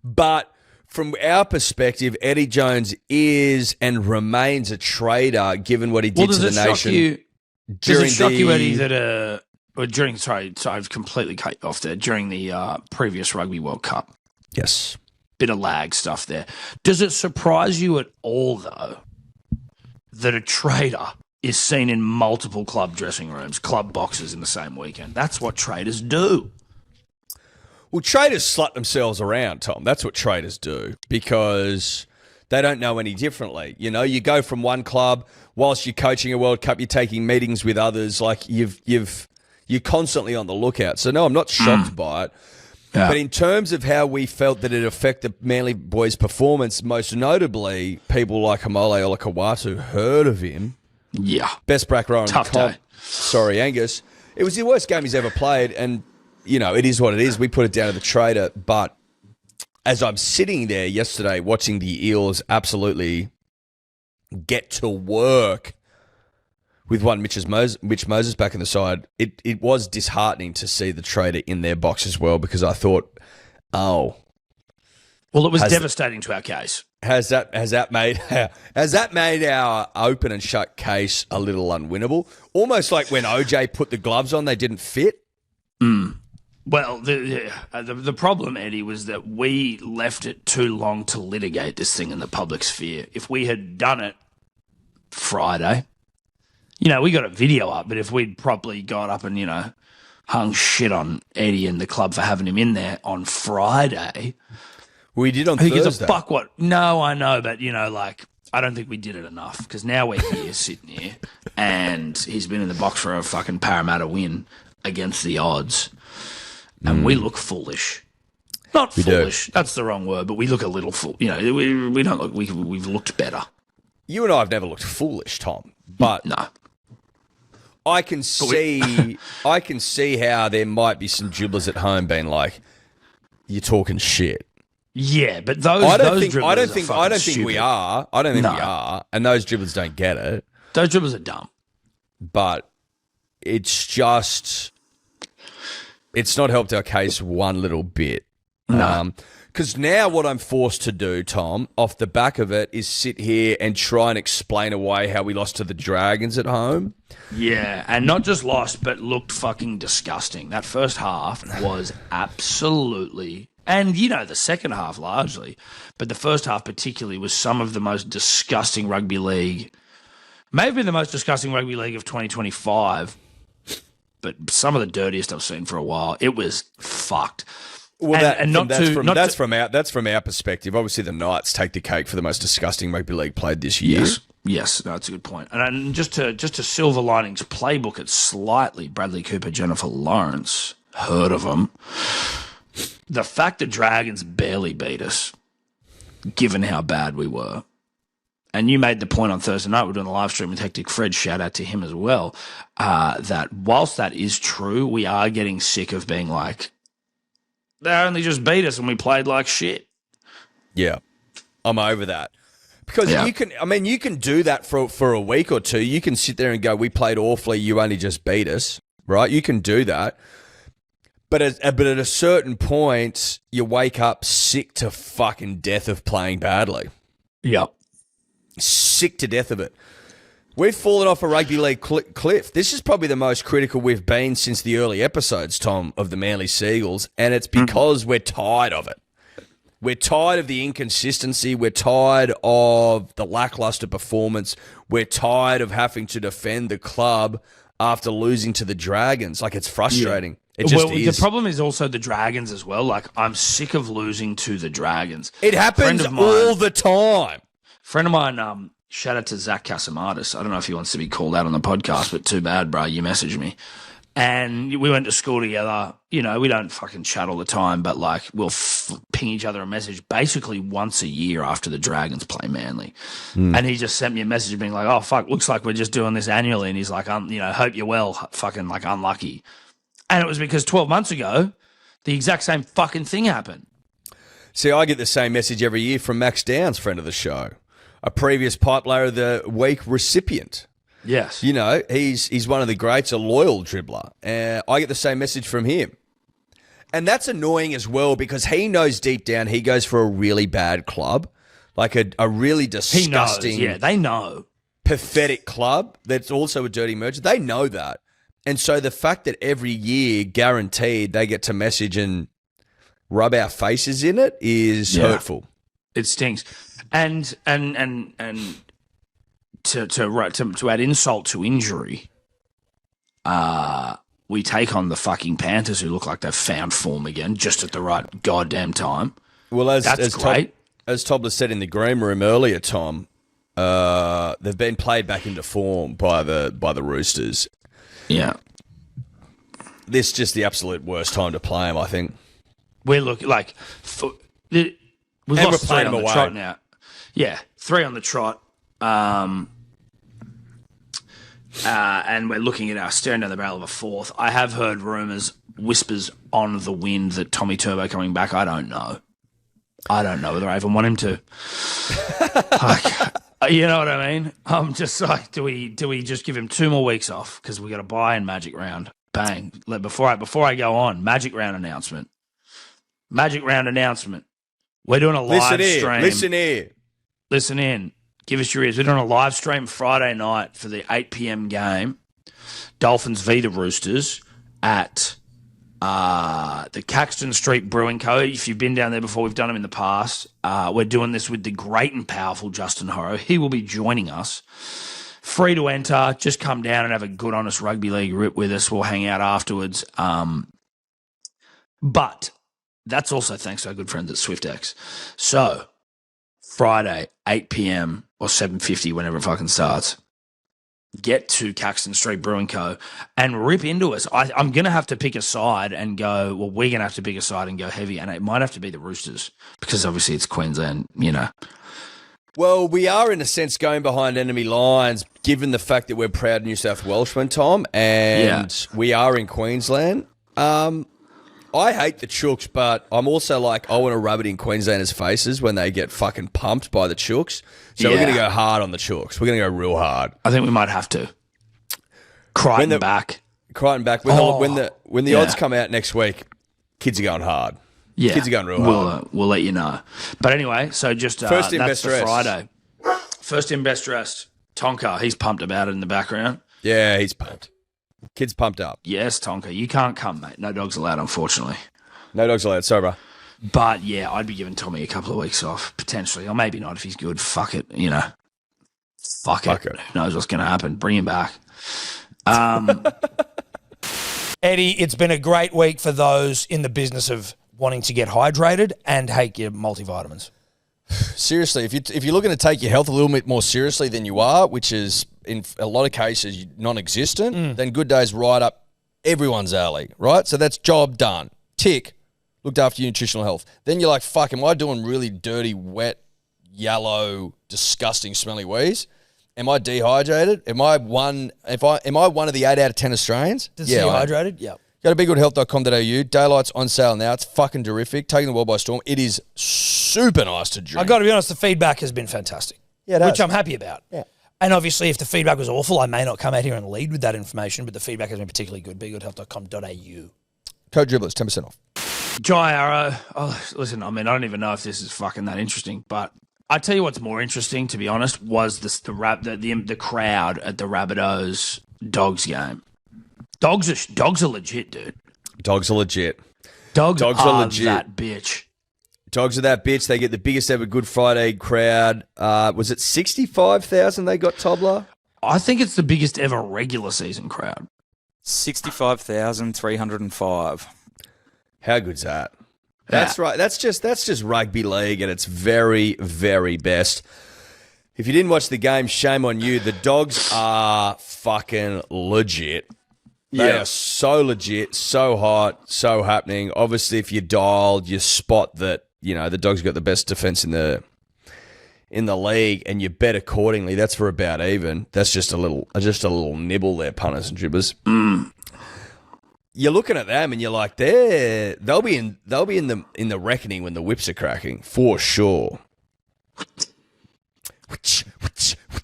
But from our perspective, Eddie Jones is and remains a trader, given what he did to the nation. Does it shock you, Eddie, that I've completely cut you off there, during the previous Rugby World Cup? Yes. Bit of lag stuff there. Does it surprise you at all, though, that a trader is seen in multiple club dressing rooms, club boxes in the same weekend? That's what traders do. Well, traders slut themselves around, Tom. That's what traders do, because they don't know any differently. You know, you go from one club, whilst you're coaching a World Cup, you're taking meetings with others. Like you're constantly on the lookout. So no, I'm not shocked by it. Yeah. But in terms of how we felt that it affected Manly boys' performance, most notably, people like Hamole Olakawatu heard of him. Yeah. Best brack rower in the comp. day. Sorry, Angus. It was the worst game he's ever played, and, you know, it is what it is. We put it down to the trader. But as I'm sitting there yesterday watching the Eels absolutely get to work with one Mitch Moses back in the side, it was disheartening to see the trader in their box as well, because I thought, well, it was devastating to our case. Has that made our open and shut case a little unwinnable? Almost like when OJ put the gloves on, they didn't fit. Well, the problem, Eddie, was that we left it too long to litigate this thing in the public sphere. If we had done it Friday, you know, we got a video up, but if we'd probably got up and, you know, hung shit on Eddie and the club for having him in there on Friday. We did on Thursday. Who gives a fuck what? No, I know, but, you know, like, I don't think we did it enough, because now we're here, sitting here, and he's been in the box for a fucking Parramatta win against the odds, and we look foolish. Not foolish, that's the wrong word, but we look a little fool. You know, we don't look, we've looked better. You and I have never looked foolish, Tom, but no. I can see how there might be some dribblers at home being like, "You're talking shit." Yeah, but I don't think we are. I don't think we are, and those dribblers don't get it. Those dribblers are dumb. But it's not helped our case one little bit. No. Because now what I'm forced to do, Tom, off the back of it, is sit here and try and explain away how we lost to the Dragons at home. Yeah, and not just lost, but looked fucking disgusting. That first half was absolutely, and, you know, the second half largely, but the first half particularly was some of the most disgusting rugby league, may have been the most disgusting rugby league of 2025, but some of the dirtiest I've seen for a while. It was fucked. Well, that's from our perspective. Obviously, the Knights take the cake for the most disgusting rugby league played this year. Yes, no, that's a good point. And just to Silver Linings playbook it slightly, Bradley Cooper, Jennifer Lawrence, heard of them. The fact that Dragons barely beat us, given how bad we were, and you made the point on Thursday night, we're doing the live stream with Hectic Fred, shout out to him as well, that whilst that is true, we are getting sick of being like, they only just beat us and we played like shit. Yeah, I'm over that. Because you can do that for a week or two. You can sit there and go, we played awfully, you only just beat us, right? You can do that. But at a certain point, you wake up sick to fucking death of playing badly. Yep. Sick to death of it. We've fallen off a rugby league cliff. This is probably the most critical we've been since the early episodes, Tom, of the Manly Seagulls, and it's because we're tired of it. We're tired of the inconsistency. We're tired of the lackluster performance. We're tired of having to defend the club after losing to the Dragons. Like, it's frustrating. Yeah. It just is. The problem is also the Dragons as well. Like, I'm sick of losing to the Dragons. It happens all the time. Friend of mine, shout out to Zach Casamatis. I don't know if he wants to be called out on the podcast, but too bad, bro. You messaged me. And we went to school together. You know, we don't fucking chat all the time, but like we'll ping each other a message basically once a year after the Dragons play Manly. And he just sent me a message being like, oh, fuck, looks like we're just doing this annually. And he's like, you know, hope you're well, fucking like unlucky. And it was because 12 months ago, the exact same fucking thing happened. See, I get the same message every year from Max Downs, friend of the show, a previous Pipe Layer of the Week recipient. Yes. You know, he's one of the greats, a loyal dribbler. I get the same message from him. And that's annoying as well because he knows deep down he goes for a really bad club, like a really disgusting, He knows. Yeah, they know. pathetic club that's also a dirty merger. They know that. And so the fact that every year, guaranteed, they get to message and rub our faces in it is hurtful. It stinks. And to add insult to injury, we take on the fucking Panthers who look like they've found form again just at the right goddamn time. Well, That's great. As Tobler said in the green room earlier, Tom, they've been played back into form by the Roosters. Yeah. This is just the absolute worst time to play them, I think. We're looking like we've lost we're 3 on the away. trot now. Yeah, 3 on the trot. And we're looking at staring down the barrel of a 4th. I have heard rumours, whispers on the wind that Tommy Turbo coming back. I don't know whether I even want him to. Like, you know what I mean? I'm just like, do we just give him 2 more weeks off because we got to buy in Magic Round? Bang! Before I go on, Magic Round announcement. We're doing a live stream. Listen in. Give us your ears. We're doing a live stream Friday night for the 8 p.m. game. Dolphins v. the Roosters at the Caxton Street Brewing Co. If you've been down there before, we've done them in the past. We're doing this with the great and powerful Justin Horrow. He will be joining us. Free to enter. Just come down and have a good, honest rugby league rip with us. We'll hang out afterwards. But that's also thanks to our good friends at SwiftX. So, Friday, 8 p.m. or 7:50, whenever it fucking starts. Get to Caxton Street Brewing Co. and rip into us. I'm going to have to pick a side and go, well, we're going to have to pick a side and go heavy, and it might have to be the Roosters because obviously it's Queensland, you know. Well, we are, in a sense, going behind enemy lines, given the fact that we're proud New South Welshmen, Tom, and we are in Queensland. I hate the Chooks, but I'm also like, I want to rub it in Queenslanders' faces when they get fucking pumped by the Chooks. So we're going to go hard on the Chooks. We're going to go real hard. I think we might have to. Crichton back. When the odds come out next week, kids are going hard. Yeah, kids are going real hard. We'll let you know. But anyway, so just first in, that's best for dressed. Friday. First in, best dressed. Tonka, he's pumped about it in the background. Yeah, he's pumped. Kid's pumped up. Yes, Tonka, you can't come, mate. No dogs allowed, unfortunately. No dogs allowed. Sorry, bro. But yeah, I'd be giving Tommy a couple of weeks off, potentially. Or maybe not if he's good. Fuck it, you know. Fuck it. Who knows what's going to happen? Bring him back. Eddie, it's been a great week for those in the business of wanting to get hydrated and take your multivitamins. Seriously, if you're looking to take your health a little bit more seriously than you are, which is in a lot of cases non-existent, then Good Day's right up everyone's alley, right? So that's job done. Tick. Looked after your nutritional health. Then you're like, fuck, am I doing really dirty, wet, yellow, disgusting, smelly wheeze? Am I dehydrated? Am I one of the 8 out of 10 Australians? Dehydrated? Yeah. Go to biggoodhealth.com.au. Daylight's on sale now. It's fucking terrific. Taking the world by storm. It is super nice to drink. I've got to be honest, the feedback has been fantastic. Yeah, it has. Which I'm happy about. Yeah. And obviously, if the feedback was awful, I may not come out here and lead with that information, but the feedback has been particularly good. biggoodhealth.com.au. Code Dribblers, 10% off. Jai Arrow. Oh, listen, I mean, I don't even know if this is fucking that interesting, but I tell you what's more interesting, to be honest, was the crowd at the Rabbitohs Dogs game. Dogs are legit, dude. Dogs are legit. Dogs are legit. That bitch. Dogs are that bitch. They get the biggest ever Good Friday crowd. Was it 65,000 they got, Tobler? I think it's the biggest ever regular season crowd. 65,305. How good's that? That's right. That's just rugby league at its very, very best. If you didn't watch the game, shame on you. The Dogs are fucking legit. They are so legit, so hot, so happening. Obviously, if you dialed, you spot that, the Dogs got the best defense in the league, and you bet accordingly. That's for about even. That's just a little nibble there, punters and dribblers. You're looking at them and you're like, they'll be in the reckoning when the whips are cracking for sure.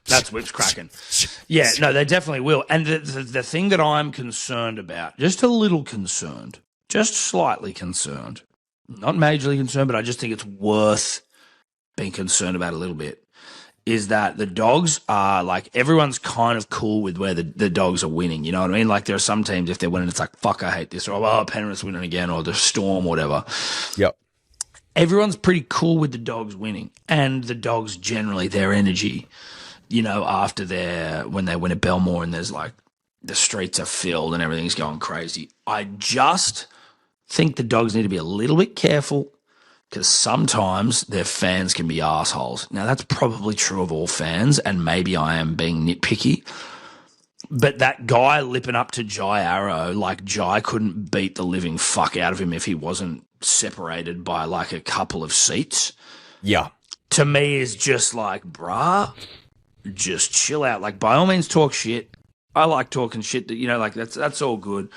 That's whips cracking. Yeah, no, they definitely will. And the thing that I'm concerned about, just a little concerned, just slightly concerned, not majorly concerned, but I just think it's worth being concerned about a little bit, is that the Dogs are like, everyone's kind of cool with where the Dogs are winning. You know what I mean? Like, there are some teams, if they're winning, it's like, fuck, I hate this. Or, oh, Penrith's winning again, or the Storm, or whatever. Yep. Everyone's pretty cool with the Dogs winning, and the Dogs generally, their energy, after when they win at Belmore and there's like, the streets are filled and everything's going crazy. I just think the Dogs need to be a little bit careful, because sometimes their fans can be assholes. Now, that's probably true of all fans, and maybe I am being nitpicky. But that guy lipping up to Jai Arrow, like, Jai couldn't beat the living fuck out of him if he wasn't separated by, like, a couple of seats. Yeah. To me is just like, bruh, just chill out. Like, by all means, talk shit. I like talking shit. That's all good.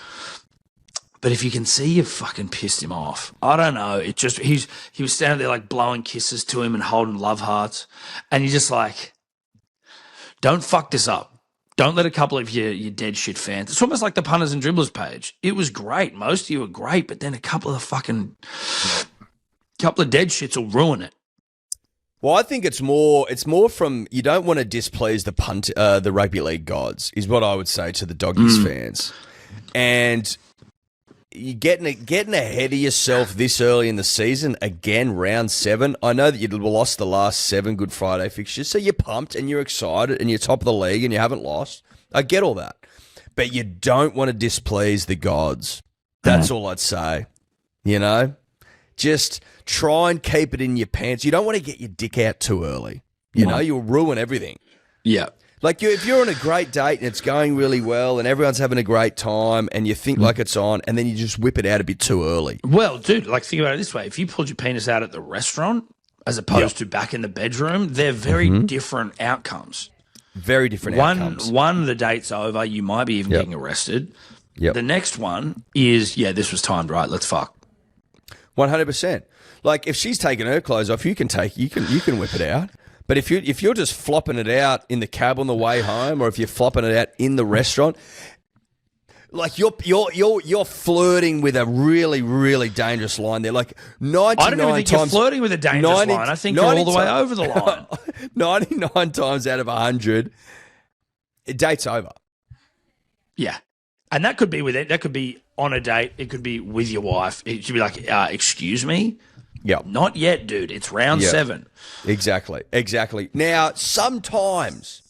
But if you can see you've fucking pissed him off, I don't know. It just he was standing there like blowing kisses to him and holding love hearts, and you're just like, don't fuck this up. Don't let a couple of your dead shit fans. It's almost like the punters and dribblers page. It was great. Most of you were great, but then a couple of dead shits will ruin it. Well, I think it's more from, you don't want to displease the rugby league gods, is what I would say to the Doggies fans, and you're getting ahead of yourself this early in the season. Again, round 7. I know that you lost the last 7 Good Friday fixtures, so you're pumped and you're excited and you're top of the league and you haven't lost. I get all that. But you don't want to displease the gods. That's all I'd say. Just try and keep it in your pants. You don't want to get your dick out too early. You'll ruin everything. Yeah. Like, if you're on a great date and it's going really well and everyone's having a great time and you think like it's on, and then you just whip it out a bit too early. Well, dude, like, think about it this way. If you pulled your penis out at the restaurant as opposed to back in the bedroom, they're very different outcomes. Very different outcomes. One, the date's over. You might be even getting arrested. Yep. The next one is, this was timed right. Let's fuck. 100%. Like, if she's taking her clothes off, you can whip it out. But if you're just flopping it out in the cab on the way home, or if you're flopping it out in the restaurant, like, you're flirting with a really, really dangerous line there. Like, 99 I don't even think times, you're flirting with a dangerous line. I think you're all the way over the line. 99 times out of 100, date's over. Yeah. And that could be with it. That could be on a date. It could be with your wife. It should be like, excuse me? Yeah. Not yet, dude. It's round 7. Exactly. Now, sometimes,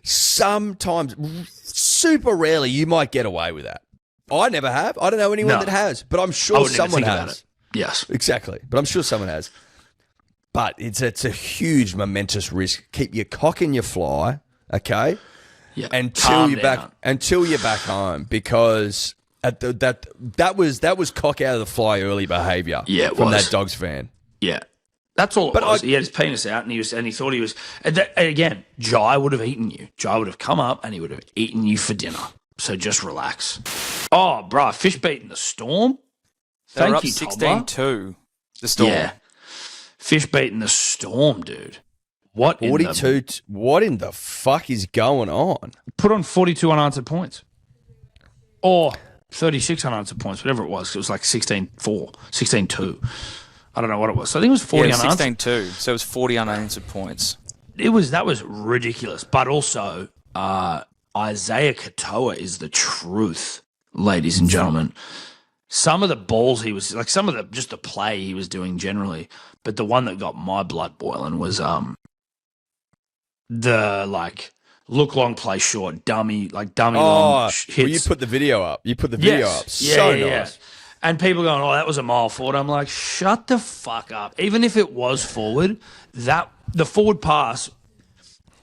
super rarely, you might get away with that. I never have. I don't know anyone that has, but I'm sure someone has. Yes. Exactly. But I'm sure someone has. But it's a huge, momentous risk. Keep your cock in your fly, okay? Yeah. Until you're back home, because that was cock out of the fly early behaviour. Yeah, from that Dogs fan. Yeah, that's all. He had his penis out, and he thought he was. And again, Jai would have eaten you. Jai would have come up, and he would have eaten you for dinner. So just relax. Oh, bruh, fish beating the Storm. They're Thank up you, 16-2. The Storm. Yeah, fish beating the Storm, dude. What 42? What in the fuck is going on? Put on 42 unanswered points, or 36 unanswered points, whatever it was. It was like 16-4, 16-2. I don't know what it was. So I think it was 40 unanswered. 16-2. So it was 40 unanswered points. That was ridiculous. But also, Isaiah Katoa is the truth, ladies and gentlemen. Some of the balls he was like, some of the play he was doing generally, but the one that got my blood boiling was the like look long, play short, dummy long hits. Well, you put the video up. Yes. So yeah, nice. Yeah. And people going, oh, that was a mile forward. I'm like, shut the fuck up. Even if it was forward, the forward pass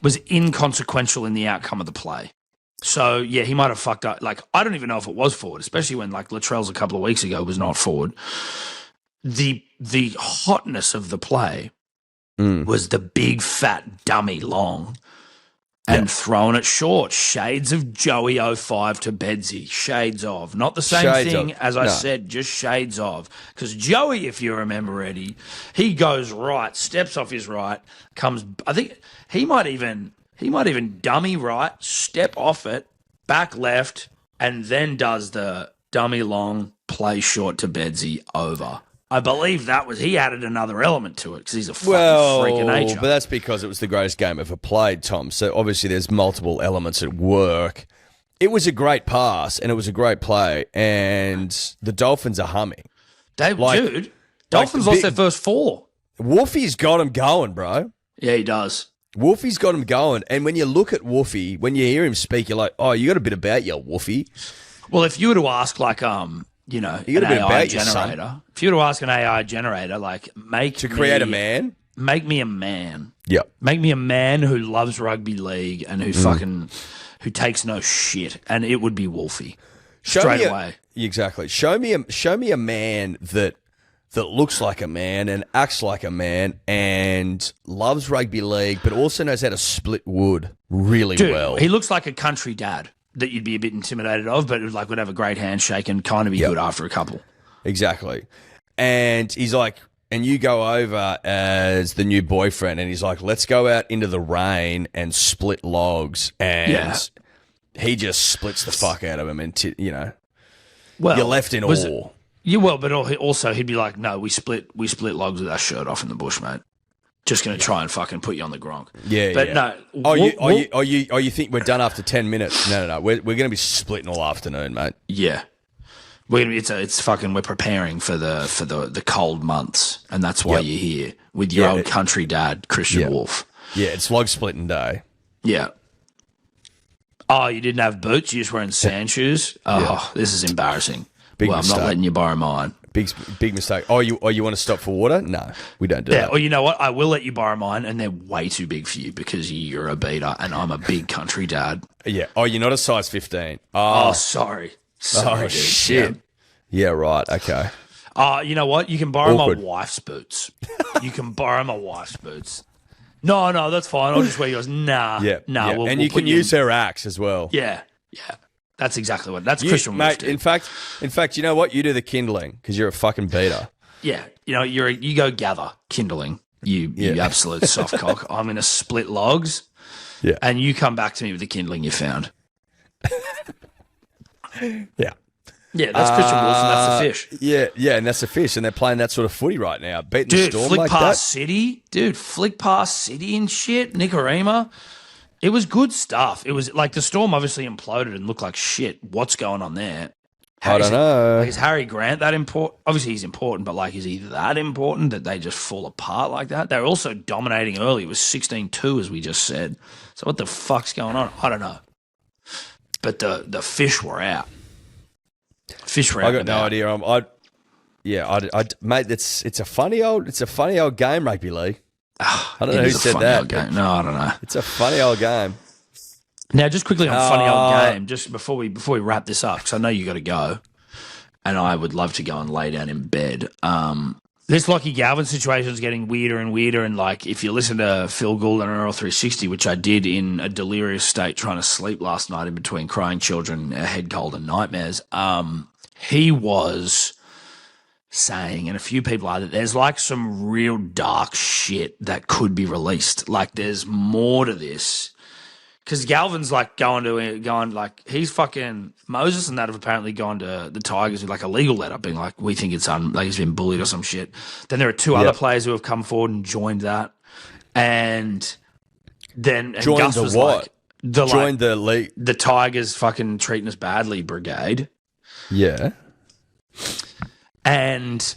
was inconsequential in the outcome of the play. So, yeah, he might have fucked up. Like, I don't even know if it was forward, especially when, like, Latrell's a couple of weeks ago was not forward. The hotness of the play was the big, fat dummy long and throwing it short. Shades of Joey 05 to Bedsy. Shades of. Not the same thing as I said, just shades of. Because Joey, if you remember, Eddie, he goes right, steps off his right, comes, I think he might even dummy right, step off it, back left, and then does the dummy long, play short to Bedsy over. I believe that was, he added another element to it because he's a fucking freak of nature. But that's because it was the greatest game ever played, Tom. So obviously there's multiple elements at work. It was a great pass and it was a great play, and the Dolphins are humming. Dude, Dolphins lost their first 4. Wolfie's got him going, bro. Yeah, he does. Wolfie's got him going. And when you look at Wolfie, when you hear him speak, you're like, oh, you got a bit about you, Wolfie. Well, if you were to ask, like, you know, you got an a bit AI about generator, if you were to ask an AI generator, like, create a man? Make me a man. Yep. Make me a man who loves rugby league and who takes no shit, and it would be Wolfie. Straight away. Exactly. Show me a man that looks like a man and acts like a man and loves rugby league, but also knows how to split wood really well. He looks like a country dad that you'd be a bit intimidated of, but would have a great handshake and kind of be good after a couple. Exactly. And he's like, and you go over as the new boyfriend, and he's like, let's go out into the rain and split logs. And he just splits the fuck out of him, and you're left in awe. But also he'd be like, no, we split logs with our shirt off in the bush, mate. Just going to try and fucking put you on the gronk. No. You think we're done after 10 minutes? No. We're going to be splitting all afternoon, mate. Yeah. We're preparing for the cold months, and that's why you're here with your old country dad, Christian Wolf. Yeah, it's log splitting day. Yeah. Oh, you didn't have boots? You're just wearing sand shoes? Oh, this is embarrassing. Big I'm mistake. not letting you borrow mine. Big mistake. Oh, you want to stop for water? No, we don't do that. Or you know what? I will let you borrow mine, and they're way too big for you because you're a beater, and I'm a big country dad. Yeah. Oh, you're not a size 15. Oh, sorry. Sorry, dude. Shit. Yeah, right. Okay. You know what? You can borrow my wife's boots. You can borrow my wife's boots. No, that's fine. I'll just wear yours. Nah. Yeah. Nah. And you can use her axe as well. Yeah. That's exactly what. That's Christian Wolf, mate. In fact, you know what? You do the kindling because you're a fucking beater. Yeah. You know, you go gather kindling. You absolute soft cock. I'm gonna split logs. Yeah. And you come back to me with the kindling you found. Yeah. Yeah, that's Christian Wolf, and that's the fish. Yeah, and that's the fish, and they're playing that sort of footy right now, beating the Storm flick like past that. City, flick past City and shit. Nicarima, it was good stuff. It was like the Storm obviously imploded and looked like shit. What's going on there? I don't know. Like, is Harry Grant that important? Obviously, he's important, but like, is he that important that they just fall apart like that? They're also dominating early. It was 16-2, as we just said. So what the fuck's going on? I don't know. But the fish were out. Fish were out. I got no idea. Mate, it's a funny old game, rugby league. I don't know who said that. No, I don't know. It's a funny old game. Now, just quickly on funny old game, just before we wrap this up, because I know you got to go, and I would love to go and lay down in bed. This Lockie Galvin situation is getting weirder and weirder, and like if you listen to Phil Gould on NRL 360, which I did in a delirious state trying to sleep last night in between crying children, a head cold, and nightmares, he was saying, and a few people are, that there's like some real dark shit that could be released. Like there's more to this. Because Galvin's like going like he's fucking Moses and that have apparently gone to the Tigers with like a legal letter being like, we think it's like he's been bullied or some shit. Then there are two other players who have come forward and joined that, and then joined Gus the was what? Like, the league, the Tigers fucking treating us badly brigade. Yeah, and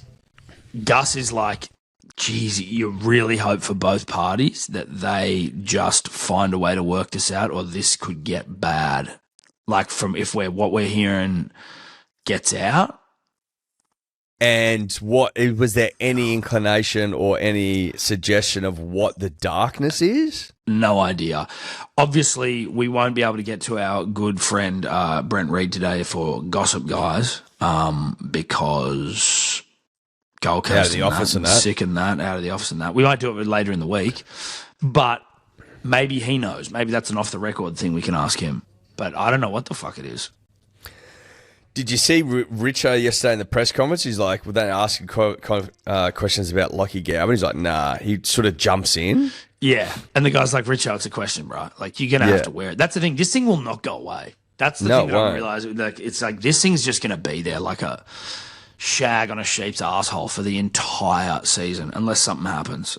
Gus is like, geez, you really hope for both parties that they just find a way to work this out, or this could get bad. Like from what we're hearing gets out, And what was there any inclination or any suggestion of what the darkness is? No idea. Obviously, we won't be able to get to our good friend Brent Reed today for Gossip Guys because Gold Coast out of the office and that. Sick and that, out of the office and that. We might do it later in the week, but maybe he knows. Maybe that's an off-the-record thing we can ask him. But I don't know what the fuck it is. Did you see Richo yesterday in the press conference? He's like, were they asking questions about Lockie Galvin? He's like, nah. He sort of jumps in. Yeah. And the guy's like, Richo, it's a question, bro. Like, you're going to have to wear it. That's the thing. This thing will not go away. That's the thing that I realize. Like, it's like this thing's just going to be there like a shag on a sheep's asshole for the entire season unless something happens.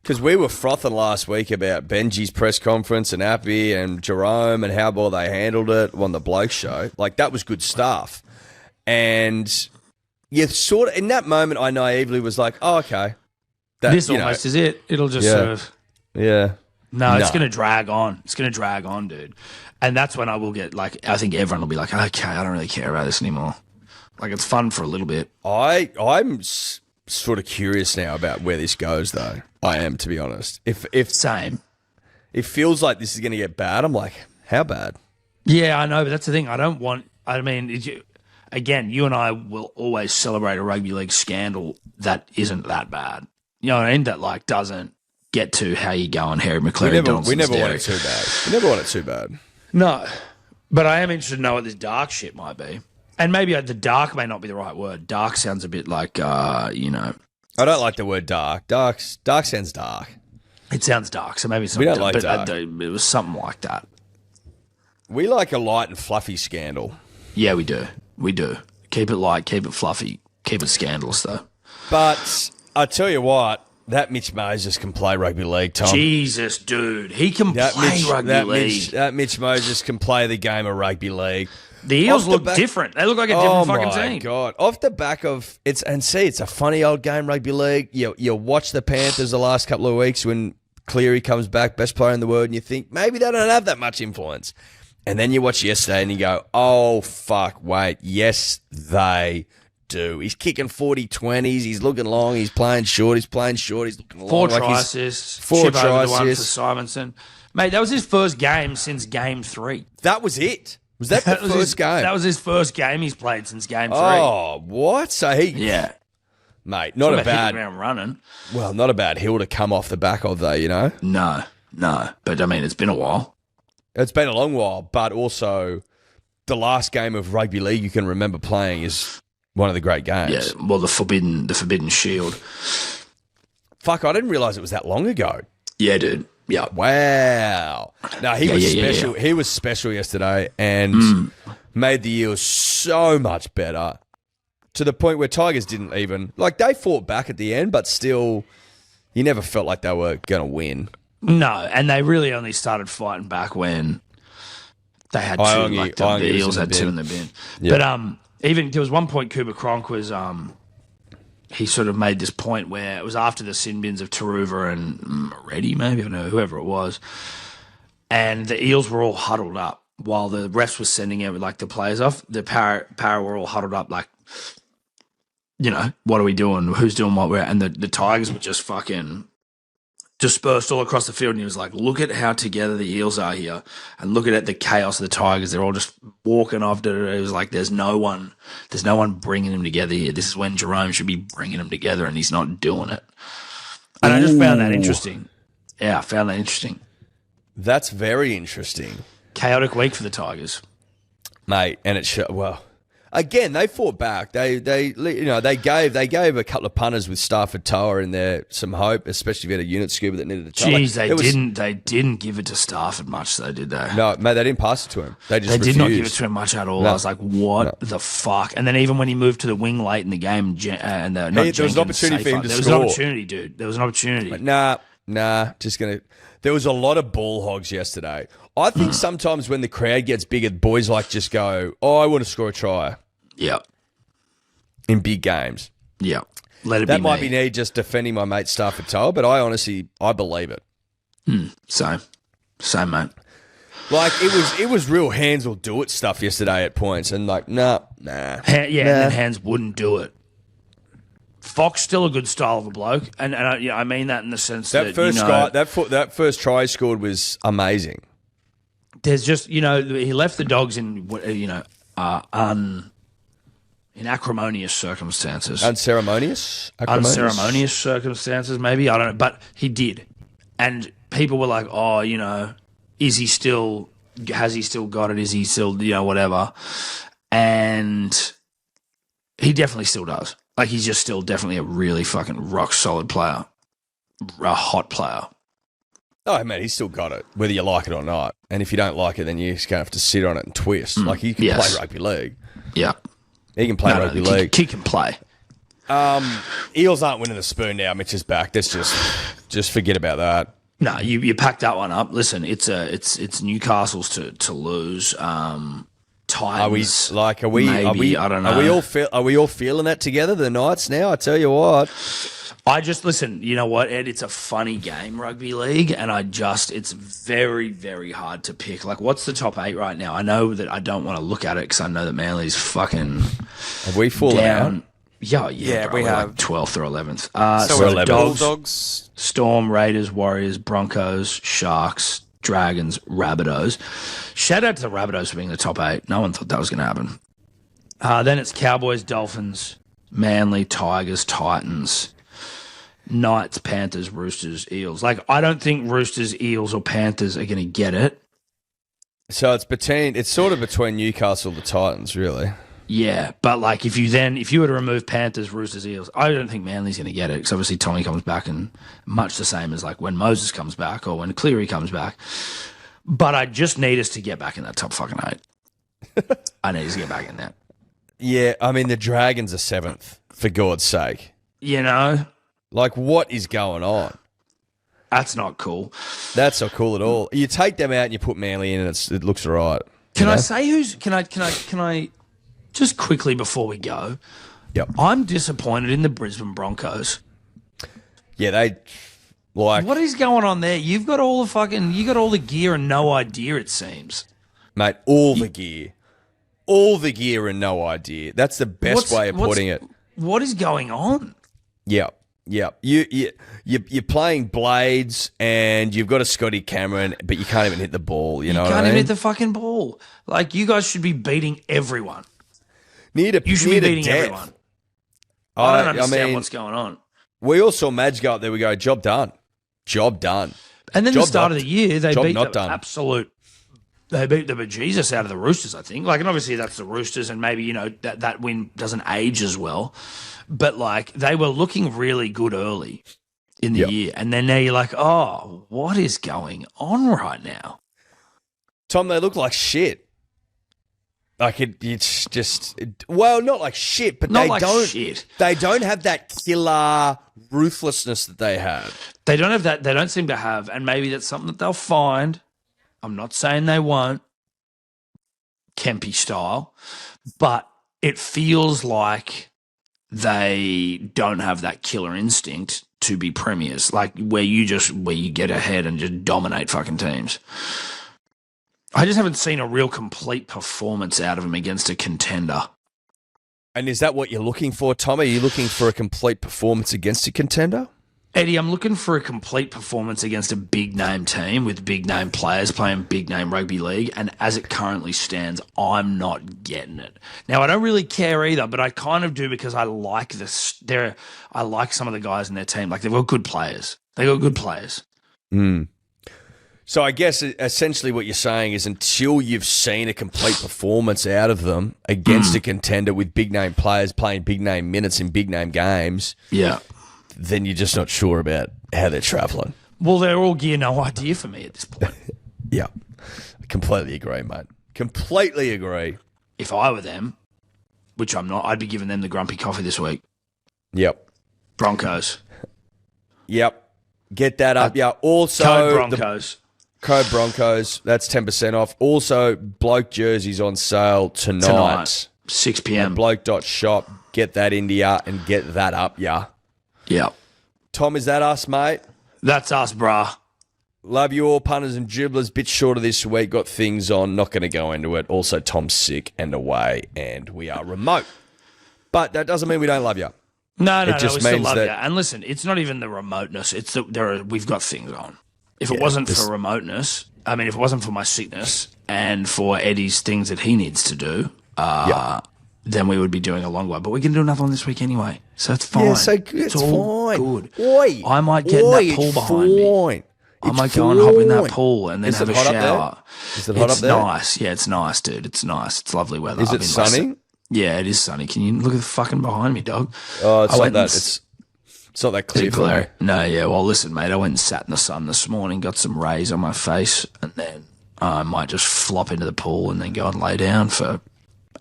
Because we were frothing last week about Benji's press conference and Appy and Jerome and how well they handled it on the Bloke Show. Like, that was good stuff. And you sort of, in that moment, I naively was like, oh, okay. This almost is it. It'll just sort of. Yeah. No, it's going to drag on. It's going to drag on, dude. And that's when I will get, like, I think everyone will be like, okay, I don't really care about this anymore. Like, it's fun for a little bit. I'm sort of curious now about where this goes, though. I am, to be honest. If Same. It feels like this is going to get bad. I'm like, how bad? Yeah, I know, but that's the thing. Again, you and I will always celebrate a rugby league scandal that isn't that bad. You know what I mean? That, like, doesn't get to how you go on Harry McClary. We never want it too bad. We never want it too bad. No, but I am interested to know what this dark shit might be. And maybe the dark may not be the right word. Dark sounds a bit like, I don't like the word dark. Dark sounds dark. It sounds dark, so maybe it's we don't like dark. It was something like that. We like a light and fluffy scandal. Yeah, we do. We do. Keep it light, keep it fluffy, keep it scandalous, though. But I tell you what, that Mitch Moses can play rugby league, Tom. Jesus, dude. He can play rugby league. That Mitch Moses can play the game of rugby league. The Eels look different. They look like a different fucking team. Oh, my God. Off the back of it's a funny old game, rugby league. You watch the Panthers the last couple of weeks when Cleary comes back, best player in the world, and you think maybe they don't have that much influence. And then you watch yesterday and you go, oh, fuck, wait. Yes, they do. He's kicking 40-20s. He's looking long. He's playing short. He's looking long. 4 try assists. 4 try assists. One for Simonson. Mate, that was his first game since game 3. That was it. Was that the first game? That was his first game he's played since game 3. Oh, what? So yeah. Mate, not a bad ground running. Well, not a bad hill to come off the back of, though, you know? No. But, I mean, it's been a while. It's been a long while, but also the last game of rugby league you can remember playing is one of the great games. Yeah, well, the Forbidden Shield. Fuck, I didn't realise it was that long ago. Yeah, dude. Yeah. Wow. No, he was special. Yeah. He was special yesterday and made the Eels so much better to the point where Tigers didn't even... Like, they fought back at the end, but still, you never felt like they were going to win. No, and they really only started fighting back when they had 2. The Eels had 2 in the bin. Yep. But even there was one point Cooper Cronk was... he sort of made this point where it was after the sin bins of Taruva and Reddy, maybe, I don't know, whoever it was. And the Eels were all huddled up while the refs was sending out like the players off. The Parra were all huddled up like, you know, what are we doing? Who's doing what? And the Tigers were just fucking dispersed all across the field. And he was like, look at how together the Eels are here. And look at the chaos of the Tigers. They're all just walking off. It was like there's no one bringing them together here. This is when Jerome should be bringing them together, and he's not doing it. And I just found that interesting. Yeah, I found that interesting. That's very interesting. Chaotic week for the Tigers, mate. And it well. Again, they fought back. They gave a couple of punters with Stafford Toa in there some hope, especially if you had a unit scuba that needed a toe. Jeez, they didn't give it to Stafford much, though, did they? No, mate, they didn't pass it to him. They did not give it to him much at all. No. I was like, what the fuck? And then even when he moved to the wing late in the game, there was an opportunity for him to score. There was an opportunity, dude. There was an opportunity. But there was a lot of ball hogs yesterday. I think sometimes when the crowd gets bigger, boys like just go, oh, I want to score a try. Yeah. In big games. Yeah. That might be me just defending my mate Stafford Toa, but I believe it. Same, mate. Like it was real hands will do it stuff yesterday at points, and like and then hands wouldn't do it. Fox still a good style of a bloke, and I mean that in the sense that first guy, that first try he scored was amazing. There's just he left the Dogs in in acrimonious circumstances, Unceremonious circumstances, maybe, I don't know, but he did, and people were like, oh, has he still got it? Is he still whatever? And he definitely still does. Like, he's just still definitely a really fucking rock solid player, a hot player. Oh, man, he's still got it, whether you like it or not. And if you don't like it, then you're just going to have to sit on it and twist. Like, he can play rugby league. Yeah. He can play rugby league. He can play. Eels aren't winning the spoon now. Mitch is back. Let's just forget about that. No, you packed that one up. Listen, it's Newcastle's to lose. Titans. Are we I don't know. Are we all feeling that together? The Knights now. I tell you what. Listen. You know what, Ed? It's a funny game, rugby league, and it's very, very hard to pick. Like, what's the top 8 right now? I know that I don't want to look at it because I know that Manly's fucking. Have we fallen down. out? Yeah, we have like 12th or 11th. So we're 11th. Dogs, Bulldogs, Storm, Raiders, Warriors, Broncos, Sharks, Dragons, Rabbitohs. Shout out to the Rabbitohs for being the top 8. No one thought that was going to happen. Then it's Cowboys, Dolphins, Manly, Tigers, Titans, Knights, Panthers, Roosters, Eels. Like, I don't think Roosters, Eels, or Panthers are going to get it. So it's sort of between Newcastle and the Titans, really. Yeah, but like if you were to remove Panthers, Roosters, Eels, I don't think Manly's going to get it because obviously Tommy comes back and much the same as like when Moses comes back or when Cleary comes back. But I just need us to get back in that top fucking 8. I need us to get back in that. Yeah, I mean the Dragons are 7th, for God's sake. Like, what is going on? That's not cool. That's not cool at all. You take them out and you put Manly in and it looks all right. Can I say can I just quickly before we go? Yep. I'm disappointed in the Brisbane Broncos. Yeah, they like. What is going on there? You got all the gear and no idea, it seems. Mate, all the gear and no idea. That's the best way of putting it. What is going on? Yeah. You're playing blades and you've got a Scotty Cameron, but you can't even hit the ball. You know what I mean? Can't even hit the fucking ball. Like, you guys should be beating everyone. You should be beating everyone. I don't understand what's going on. We all saw Madge go up there. We go, job done. And then the start of the year, they beat the bejesus out of the Roosters, I think. Like, and obviously that's the Roosters, and maybe, that win doesn't age as well. But, like, they were looking really good early in the year. And then now you're like, oh, what is going on right now? Tom, they look like shit. Like, it's just... Well, not like shit, but they don't have that killer ruthlessness that they have. They don't have that. They don't seem to have, and maybe that's something that they'll find. I'm not saying they won't, Kempy style, but it feels like they don't have that killer instinct to be premiers, like where you get ahead and just dominate fucking teams. I just haven't seen a real complete performance out of them against a contender. And is that what you're looking for, Tom? Are you looking for a complete performance against a contender? Eddie, I'm looking for a complete performance against a big-name team with big-name players playing big-name rugby league, and as it currently stands, I'm not getting it. Now, I don't really care either, but I kind of do because I like this. I like some of the guys in their team. Like, they've got good players. So I guess essentially what you're saying is until you've seen a complete performance out of them against a contender with big-name players playing big-name minutes in big-name games, then you're just not sure about how they're travelling. Well, they're all gear no idea for me at this point. Yeah. I completely agree, mate. Completely agree. If I were them, which I'm not, I'd be giving them the grumpy coffee this week. Yep. Broncos. Yep. Get that up. Yeah. Also, Code Broncos. That's 10% off. Also, bloke jerseys on sale tonight. 6 p.m. Bloke.shop. Get that into ya and get that up, yeah. Yeah. Tom, is that us, mate? That's us, brah. Love you all, punters and dribblers. Bit shorter this week. Got things on. Not going to go into it. Also, Tom's sick and away, and we are remote. But that doesn't mean we don't love you. No, It just we still means love that- you. And listen, it's not even the remoteness. It's that we've got things on. If it wasn't for remoteness, I mean, if it wasn't for my sickness and for Eddie's things that he needs to do, then we would be doing a long one. But we can do another one this week anyway, so it's fine. Yeah, so it's all fine. good. Oi, I might get in that pool behind me. I might go and hop in that pool and then have a shower. Is it hot up there? It's nice. Yeah, it's nice, dude. It's nice. It's lovely weather. Is it sunny? Yeah, it is sunny. Can you look at the fucking behind me, dog? Oh, it's I not went that. and It's not that clear for me. No, yeah. Well, listen, mate. I went and sat in the sun this morning, got some rays on my face, and then I might just flop into the pool and then go and lay down for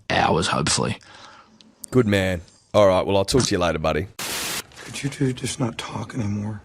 hours, hopefully. Good man. All right. Well, I'll talk to you later, buddy. Could you two just not talk anymore?